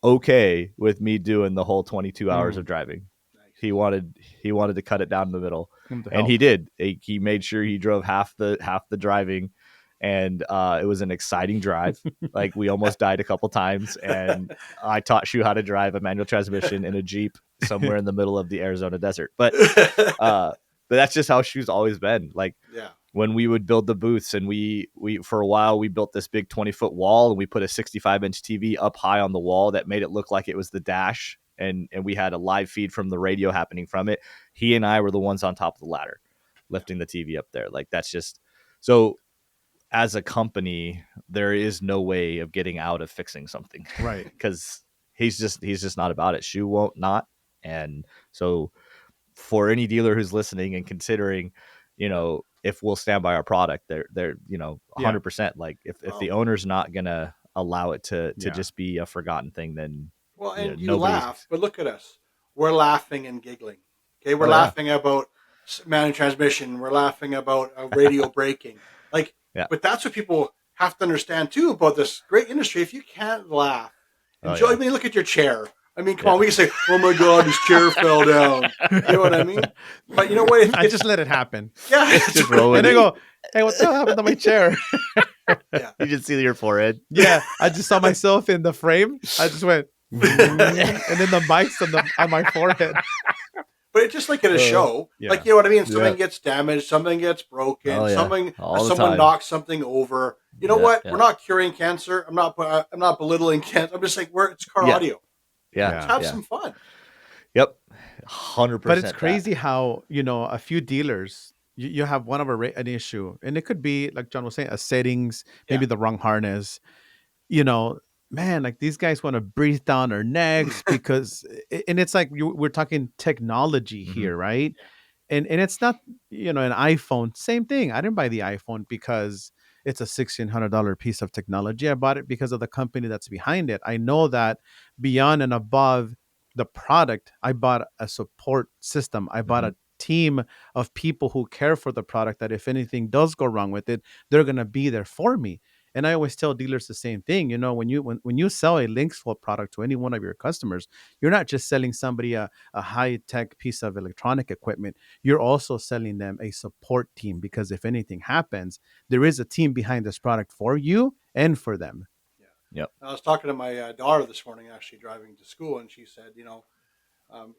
okay with me doing the whole 22 hours of driving. Nice. He wanted to cut it down the middle, Him to and help. he did. He made sure he drove half the driving, and it was an exciting drive. Like, we almost died a couple times, and I taught Shu how to drive a manual transmission in a Jeep somewhere in the middle of the Arizona desert. But that's just how Shu's always been. Like, Yeah. when we would build the booths, and we for a while we built this big 20-foot wall, and we put a 65-inch TV up high on the wall that made it look like it was the dash, and we had a live feed from the radio happening from it. He and I were the ones on top of the ladder lifting the TV up there. Like, that's just so. As a company, there is no way of getting out of fixing something, Right. because he's just not about it. Shu won't not. And so, for any dealer who's listening and considering, if we'll stand by our product, they're 100%. Like, if the owner's not gonna allow it to Yeah. just be a forgotten thing, then Well, and you nobody's. laugh, but look at us. We're laughing and giggling. Okay, we're Oh, yeah. laughing about manual transmission. We're laughing about a radio breaking. Like, Yeah. but that's what people have to understand too about this great industry. If you can't laugh, Oh, enjoy. yeah. I mean, look at your chair. I mean, come Yeah. on. We can say, "Oh my God, his chair fell down." You know what I mean? But you know what? I just let it happen. Yeah, Just roll with And they it. go, "Hey, what the hell happened to my chair?" Yeah. You just see your forehead. Yeah, I just saw myself in the frame. I just went, and then the mic's on my forehead. But it's just like at a show, yeah. like, you know what I mean? Something Yeah. gets damaged, something gets broken, Oh, yeah. All the someone time. knocks something over. You know Yeah, what? yeah. We're not curing cancer. I'm not belittling cancer. I'm just like, it's car Yeah. audio. Yeah. Let's have yeah. some fun. Yep. 100%. But it's crazy how, a few dealers, you have one of an issue, and it could be, like John was saying, a settings, maybe the wrong harness. Man, like, these guys want to breathe down our necks because, and it's like we're talking technology Mhm. here, right? And it's not, an iPhone. Same thing. I didn't buy the iPhone because it's a $1,600 piece of technology. I bought it because of the company that's behind it. I know that beyond and above the product, I bought a support system. I bought a team of people who care for the product, that if anything does go wrong with it, they're going to be there for me. And I always tell dealers the same thing. When you sell a LinksWell product to any one of your customers, you're not just selling somebody a high-tech piece of electronic equipment. You're also selling them a support team, because if anything happens, there is a team behind this product for you and for them. Yeah. Yep. I was talking to my daughter this morning, actually driving to school, and she said,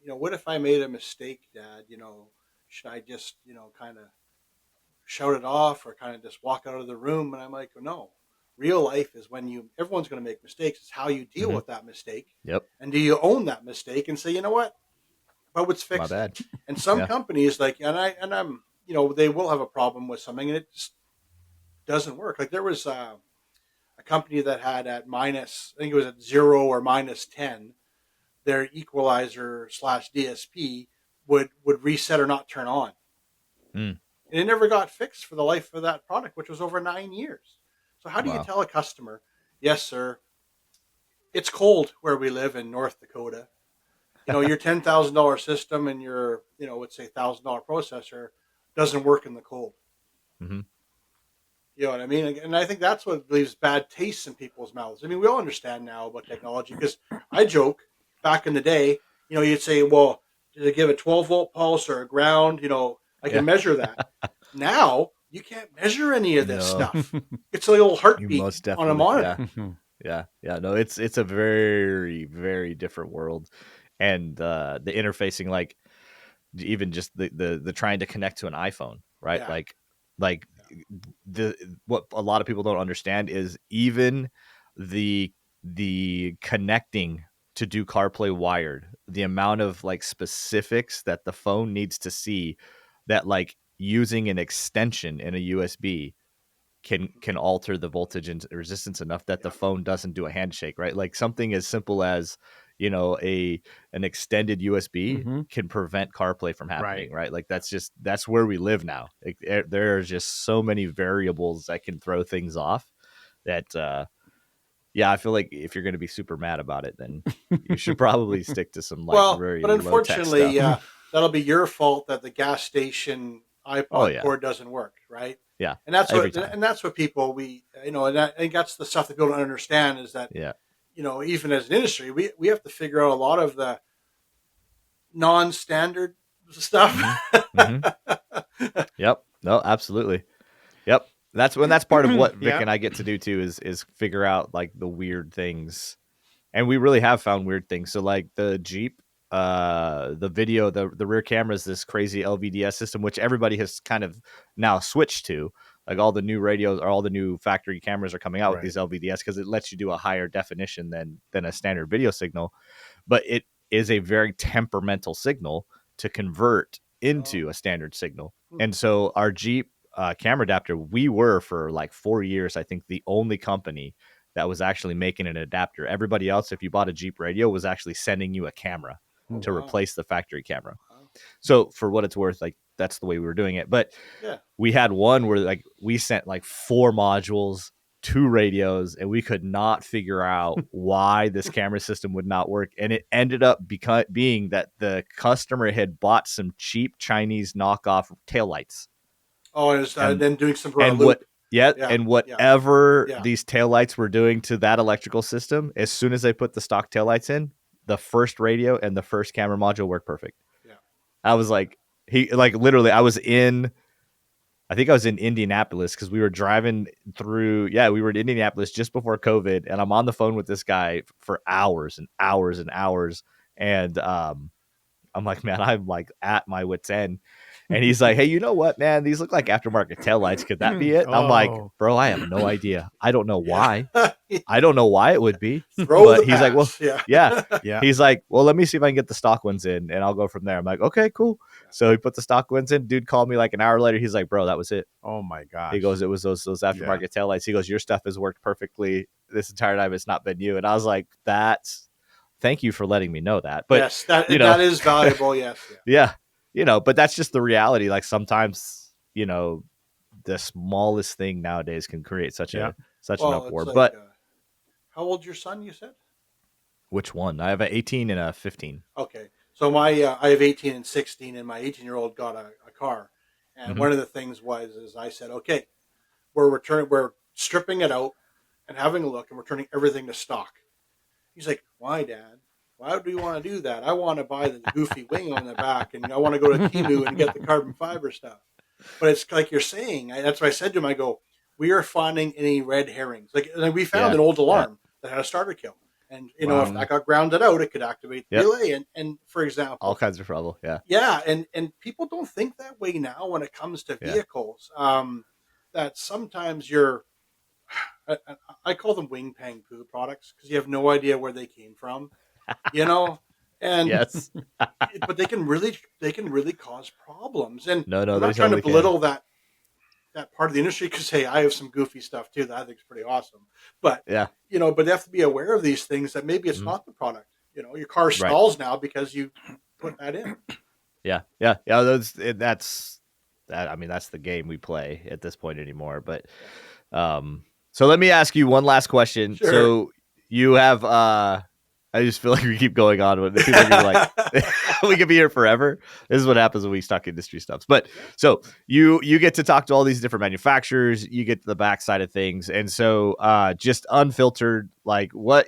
what if I made a mistake, Dad? Should I just, kind of shout it off or kind of just walk out of the room? And I'm like, no. Real life is when everyone's going to make mistakes. It's how you deal with that mistake. Yep. And do you own that mistake and say, you know what? But it's My fixed. bad. And some Yeah. companies, like, I'm, they will have a problem with something, and it just doesn't work. Like, there was a company that had at minus, I think it was at 0 or minus 10, their equalizer / DSP would reset or not turn on. Mm. And it never got fixed for the life of that product, which was over 9 years. So how do you Wow. tell a customer, yes, sir, it's cold where we live in North Dakota. Your $10,000 system and your, let's say $1,000 processor doesn't work in the cold. Mm-hmm. You know what I mean? And I think that's what leaves bad tastes in people's mouths. I mean, we all understand now about technology because I joke back in the day, you'd say, well, did it give a 12-volt pulse or a ground? I Yeah. can measure that. Now, you can't measure any of this No, stuff. It's a little you heartbeat most on a definitely. Yeah. monitor. Yeah. Yeah. No, it's a very, very different world. And the interfacing, like even just the trying to connect to an iPhone, right? Yeah. Like the what a lot of people don't understand is even the connecting to do CarPlay wired, the amount of like specifics that the phone needs to see, that like using an extension in a USB can alter the voltage and resistance enough that the phone doesn't do a handshake, right? Like something as simple as an extended USB Mm-hmm. can prevent CarPlay from happening, Right. right? Like that's where we live now. Like, there are just so many variables that can throw things off that yeah, I feel like if you're going to be super mad about it, then you should probably stick to some like Well, very but low tech unfortunately, stuff. that'll be your fault that the gas station Oh iPod yeah, cord doesn't work, right? yeah, And that's every what time. and that's what people and I think that's the stuff that people don't understand is that Yeah. even as an industry, we have to figure out a lot of the non-standard stuff. Mm-hmm. Mm-hmm. Yep. No, absolutely. Yep. That's part of what Vic Yeah. and I get to do too is figure out like the weird things. And we really have found weird things. So like the Jeep, the video, the rear camera is this crazy LVDS system, which everybody has kind of now switched to. Like all the new radios or all the new factory cameras are coming out with Right. these LVDS because it lets you do a higher definition than a standard video signal. But it is a very temperamental signal to convert Oh. into a standard signal. And so our Jeep camera adapter, we were for like 4 years, I think, the only company that was actually making an adapter. Everybody else, if you bought a Jeep radio, was actually sending you a camera Oh, to wow. replace the factory camera. Wow. So for what it's worth, like that's the way we were doing it. But Yeah. we had one where like we sent like 4 modules, 2 radios, and we could not figure out why this camera system would not work. And it ended up being that the customer had bought some cheap Chinese knockoff taillights. Oh, and then doing some And loop. Yeah. and Yeah. whatever Yeah. these taillights were doing to that electrical system, as soon as they put the stock taillights in, the first radio and the first camera module worked perfect. Yeah. I was like, literally, I think I was in Indianapolis because we were driving through. Yeah, we were in Indianapolis just before COVID, and I'm on the phone with this guy for hours and hours and hours. And I'm like, man, I'm like at my wit's end. And he's like, hey, you know what, man? These look like aftermarket taillights. Could that be it? I'm like, Oh. bro, I have no idea. I don't know why. Yeah. I don't know why it would be. Throw But the he's like, well, pass. Yeah. yeah. Yeah. He's like, well, let me see if I can get the stock ones in and I'll go from there. I'm like, okay, cool. So he put the stock ones in. Dude called me like an hour later. He's like, bro, that was it. Oh my gosh. He goes, it was those aftermarket taillights. He goes, your stuff has worked perfectly this entire time. It's not been you. And I was like, thank you for letting me know that. But yes, that is valuable. Yes. Yeah. But that's just the reality. Like sometimes, the smallest thing nowadays can create such an uproar. It's like, But how old's your son? You said. which one? I have an 18 and a 15. Okay, so my I have 18 and 16, and my 18-year-old got a car, and one of the things is I said, okay, we're stripping it out and having a look, and we're turning everything to stock. He's like, why, Dad? Why do you want to do that? I want to buy the goofy wing on the back, and I want to go to Temu and get the carbon fiber stuff. But it's like you're saying. That's what I said to him. I go, we are finding any red herrings. Like we found an old alarm that had a starter kill. And, if that got grounded out, it could activate the relay. And for example, all kinds of trouble. Yeah. Yeah. And people don't think that way now when it comes to vehicles. That sometimes I call them wing pang poo products because you have no idea where they came from, and yes, but they can really cause problems. And no, I'm not trying to belittle that part of the industry because, hey, I have some goofy stuff too that I think is pretty awesome. But yeah, but they have to be aware of these things that maybe it's not the product. Your car stalls now because you put that in. Yeah. That's that. I mean, that's the game we play at this point anymore. But So let me ask you one last question. Sure. So you have I just feel like we keep going on with it. People are gonna be like we could be here forever. This is what happens when we talk industry stuff. But so you get to talk to all these different manufacturers, you get to the backside of things. And so just unfiltered, like what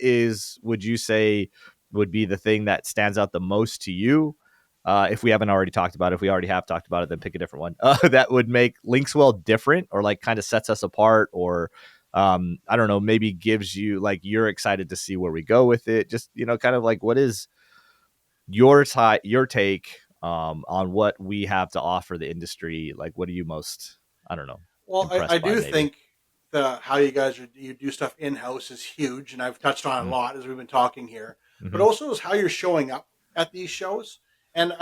would you say would be the thing that stands out the most to you? If we haven't already talked about it, if we already have talked about it, then pick a different one that would make LinksWell different or like kind of sets us apart or I don't know, maybe gives you like you're excited to see where we go with it. Just, kind of like what is your take on what we have to offer the industry? Like, what are you most, I don't know, Well, impressed I by do maybe? think how you do stuff in house is huge, and I've touched on it a lot as we've been talking here. But also is how you're showing up at these shows, and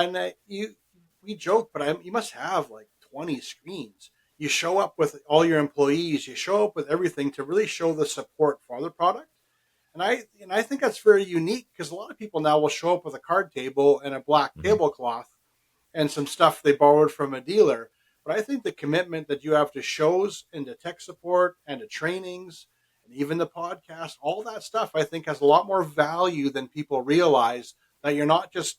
we joke, but you must have like 20 screens. You show up with all your employees, you show up with everything to really show the support for the product. And I think that's very unique because a lot of people now will show up with a card table and a black tablecloth and some stuff they borrowed from a dealer. But I think the commitment that you have to shows and to tech support and to trainings and even the podcast, all that stuff, I think has a lot more value than people realize. That you're not just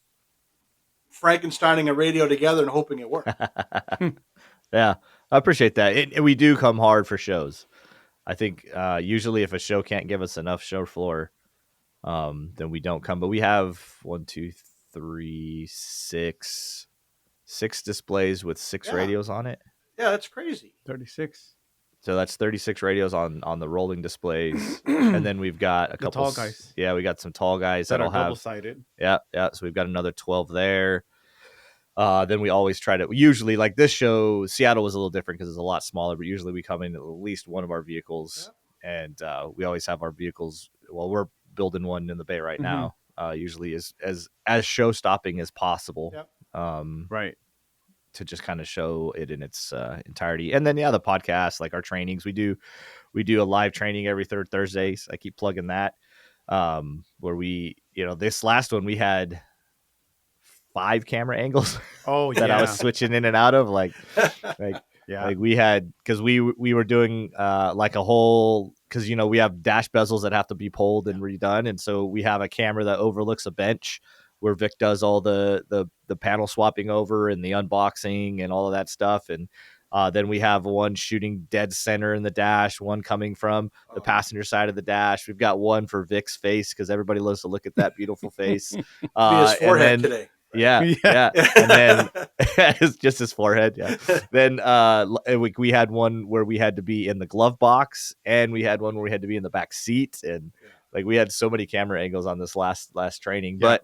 Frankensteining a radio together and hoping it works. Yeah, I appreciate that. We do come hard for shows. I think usually if a show can't give us enough show floor, then we don't come. But we have 6 displays with 6 radios on it. Yeah, that's crazy. 36. So that's 36 radios on the rolling displays, and then we've got a couple tall guys. Yeah, we got some tall guys that are have double-sided. Yeah. So we've got another 12 there. Then we always try to usually like this show. Seattle was a little different because it's a lot smaller, but usually we come in at least one of our vehicles, and we always have our vehicles. Well, we're building one in the Bay right now. Usually as show stopping as possible. Right. To just kind of show it in its entirety. And then, the podcast, like our trainings, we do a live training every third Thursday. So I keep plugging that, where we, this last one, we had 5 camera angles that I was switching in and out of like we had, cause we were doing like a whole, cause we have dash bezels that have to be pulled and redone. And so we have a camera that overlooks a bench where Vic does all the panel swapping over and the unboxing and all of that stuff. And then we have one shooting dead center in the dash, one coming from the passenger side of the dash. We've got one for Vic's face because everybody loves to look at that beautiful face. His forehead today. Right? Yeah. And then it's just his forehead. Yeah. Then we had one where we had to be in the glove box, and we had one where we had to be in the back seat. And like we had so many camera angles on this last training, but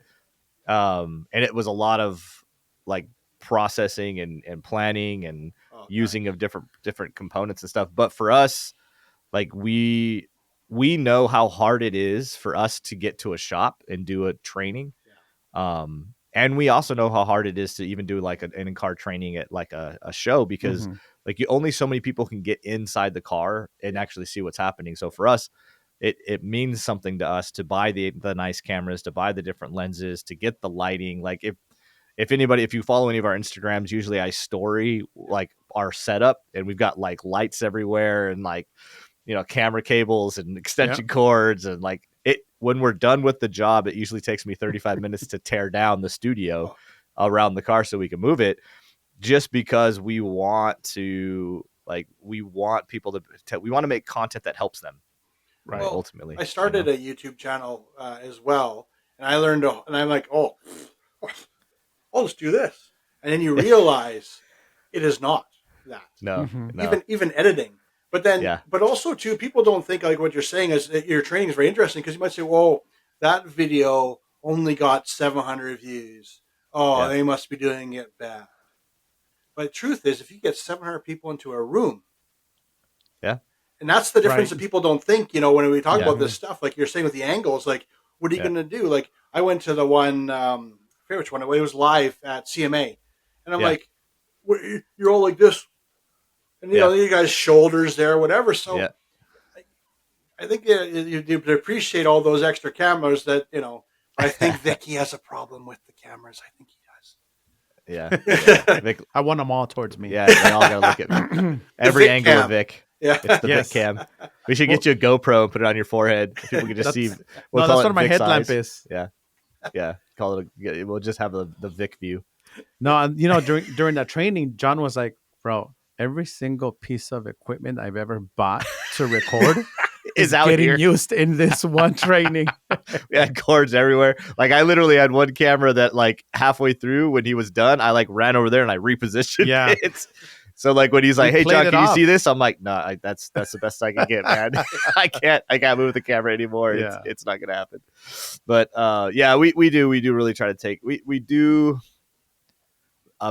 and it was a lot of like processing and planning and using of different components and stuff. But for us, like we know how hard it is for us to get to a shop and do a training. And we also know how hard it is to even do like an in-car training at like a show, because like only so many people can get inside the car and actually see what's happening. So for us, it means something to us to buy the nice cameras, to buy the different lenses, to get the lighting. Like if you follow any of our Instagrams, usually I story like our setup, and we've got like lights everywhere and like, camera cables and extension cords, and like when we're done with the job, it usually takes me 35 minutes to tear down the studio around the car so we can move it, just because we want people to we want to make content that helps them. Right. Well, ultimately, I started a YouTube channel as well, and I learned, and I'm like, I'll just do this. And then you realize it is not that. No. Even editing. But then, but also too, people don't think like what you're saying is that your training is very interesting, because you might say, well, that video only got 700 views. They must be doing it bad. But the truth is, if you get 700 people into a room, and that's the difference that people don't think, when we talk about this stuff, like you're saying with the angles, like, what are you going to do? Like, I went to the one, I forget which one, it was live at CMA. And I'm like, you're all like this. And, you guys' shoulders there, whatever. So I think you appreciate all those extra cameras that, I think Vicky has a problem with the cameras. I think he does. Vic, I want them all towards me. Yeah, they all got to look at me. Every angle of Vic. Yeah. It's the Yes. Vic cam. We should get you a GoPro and put it on your forehead. People can just see. That's- We'll no, call that's it what my Vic's headlamp eyes. is. Yeah. Call it. We'll just have the Vic view. No, and, you know, during that training, John was like, "Bro, every single piece of equipment I've ever bought to record Is out getting here. used in this one training." We had cords everywhere. Like I literally had one camera that like halfway through when he was done, I like ran over there and I repositioned Yeah. it. So like when he's like, "Hey played John, it can you off. see this?" I'm like, "No, that's the best I can get, man. I can't move the camera anymore. Yeah. It's not gonna happen." But yeah, we do really try to take we do.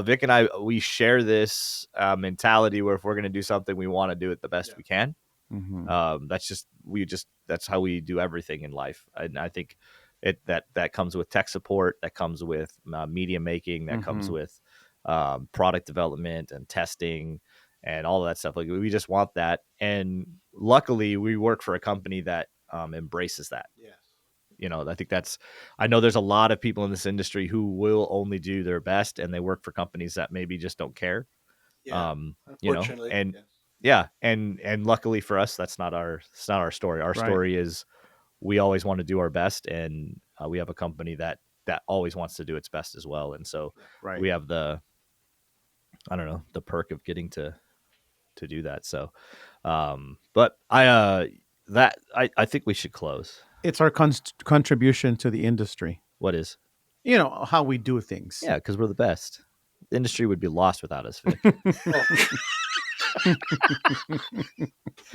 Vic and I, we share this mentality where if we're gonna do something, we want to do it the best we can. Mhm. That's how we do everything in life. And I think that comes with tech support, that comes with media making, that comes Mhm. with product development and testing and all of that stuff. Like we just want that. And luckily we work for a company that embraces that. Yes. You know, I know there's a lot of people in this industry who will only do their best and they work for companies that maybe just don't care. Yeah. You know, Unfortunately. and yes. yeah, and luckily for us, it's not our story. Our Right. story is we always want to do our best, and we have a company that always wants to do its best as well. And so Right. we have the perk of getting to do that. So, but I think we should close. It's our contribution to the industry. What is? You know how we do things. Yeah, because we're the best. The industry would be lost without us, Vic.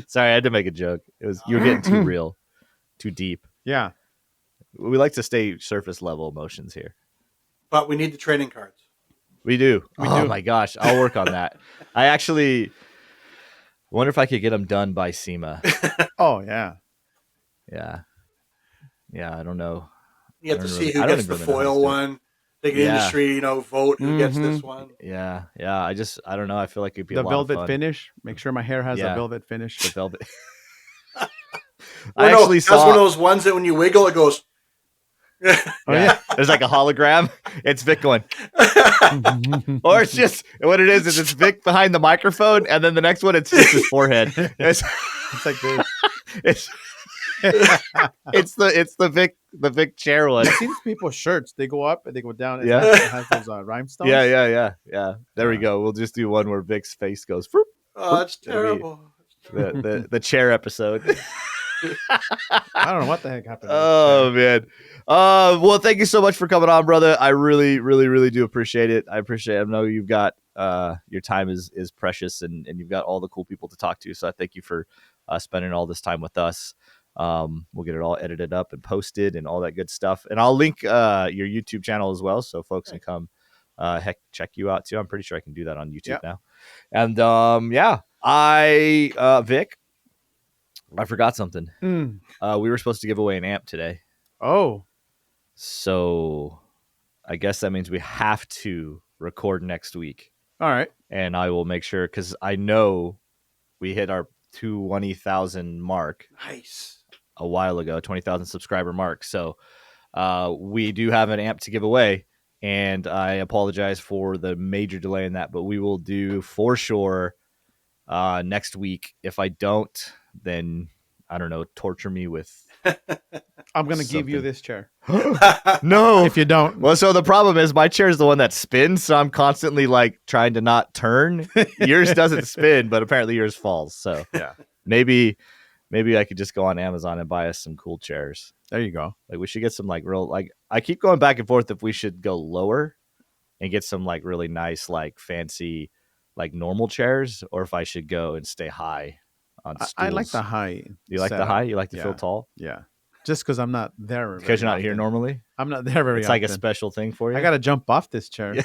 Sorry, I had to make a joke. You were getting too real, too deep. Yeah. We like to stay surface level emotions here. But we need the training cards. We do. We Oh do. my gosh, I'll work on that. I actually wonder if I could get them done by SEMA. Oh yeah. Yeah. I don't know. You have to see I who don't gets the even really know how to foil do it. one. Big Yeah. industry, vote who gets this one. Yeah. I don't know. I feel like it'd be The a lot velvet of fun. finish. Make sure my hair has Yeah. a velvet finish. The velvet. Well, I actually that's one saw. of those ones that when you wiggle, it goes. Oh yeah. There's like a hologram. It's Vic going. Or it's just what it is it's Vic behind the microphone, and then the next one it's just his forehead. It's like this. it's the Vic chair one. I see these people's shirts. They go up and they go down. And Yeah. it has those rhinestones. Yeah. There we go. We'll just do one where Vic's face goes. Whoop. Oh, that's It'll be- terrible. The chair episode. I don't know what the heck happened. Oh man. Well, thank you so much for coming on, brother. I really, really, really do appreciate it. I know you've got your time is precious and you've got all the cool people to talk to. So I thank you for spending all this time with us. We'll get it all edited up and posted and all that good stuff. And I'll link your YouTube channel as well, so folks can come check you out too. I'm pretty sure I can do that on YouTube now. And Vic, I forgot something. We were supposed to give away an amp today. Oh. So I guess that means we have to record next week. All right. And I will make sure, because I know we hit our 20,000 mark. Nice. A while ago, 20,000 subscriber mark. So we do have an amp to give away. And I apologize for the major delay in that, but we will do for sure next week. If I don't, then I don't know, torture me with. I'm going to give you this chair. No. If you don't. Well, so the problem is my chair is the one that spins. So I'm constantly like trying to not turn. Yours doesn't spin, but apparently yours falls. So yeah, maybe I could just go on Amazon and buy us some cool chairs. There you go. Like we should get some like real, like I keep going back and forth if we should go lower and get some like really nice, like fancy, like normal chairs, or if I should go and stay high on stools. I like the high. You like the high? You like to feel tall? Yeah. Just because I'm not there. Because you're not here normally? I'm not there very often. It's like a special thing for you? I got to jump off this chair. Yeah.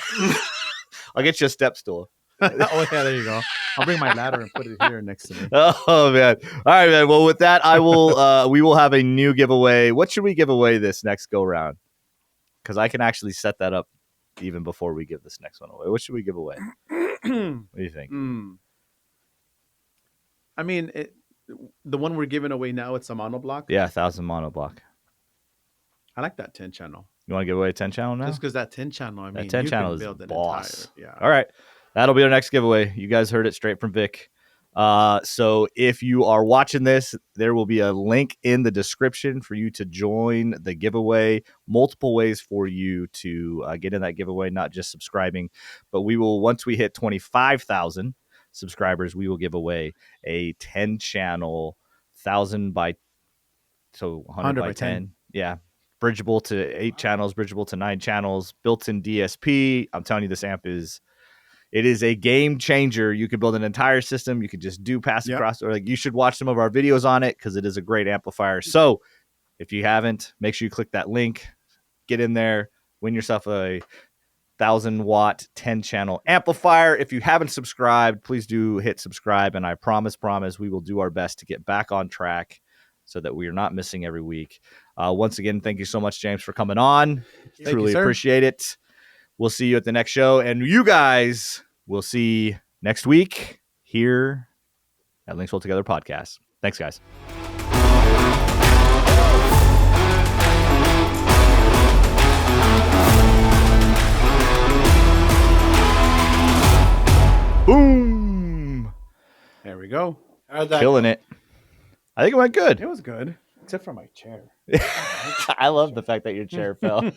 I'll get you a step stool. Oh, yeah, there you go. I'll bring my ladder and put it here next to me. Oh, man. All right, man. Well, with that, I will. We will have a new giveaway. What should we give away this next go-round? Because I can actually set that up even before we give this next one away. What should we give away? What do you think? I mean, the one we're giving away now, it's a monoblock. Yeah, 1,000 monoblock. I like that 10 channel. You want to give away a 10 channel now? Just because that 10 channel, I mean, that 10 you channel can is build boss. Yeah. All right. That'll be our next giveaway. You guys heard it straight from Vic. So if you are watching this, there will be a link in the description for you to join the giveaway. Multiple ways for you to get in that giveaway, not just subscribing, but we will, once we hit 25,000 subscribers, we will give away a 10 channel 1,000 by, so 100 by 10. Yeah. Bridgeable to 8 channels, bridgeable to 9 channels, built-in DSP. I'm telling you, this amp is, it is a game changer. You could build an entire system. You could just do passive cross, or like, you should watch some of our videos on it because it is a great amplifier. So if you haven't, make sure you click that link, get in there, win yourself a 1,000-watt 10-channel amplifier. If you haven't subscribed, please do hit subscribe, and I promise we will do our best to get back on track so that we are not missing every week. Once again, thank you so much, James, for coming on. Truly appreciate it. We'll see you at the next show, and you guys will see next week here at LinksWell Together Podcast. Thanks, guys. Boom. There we go. Killing it. I think it went good. It was good, except for my chair. I love the fact that your chair fell.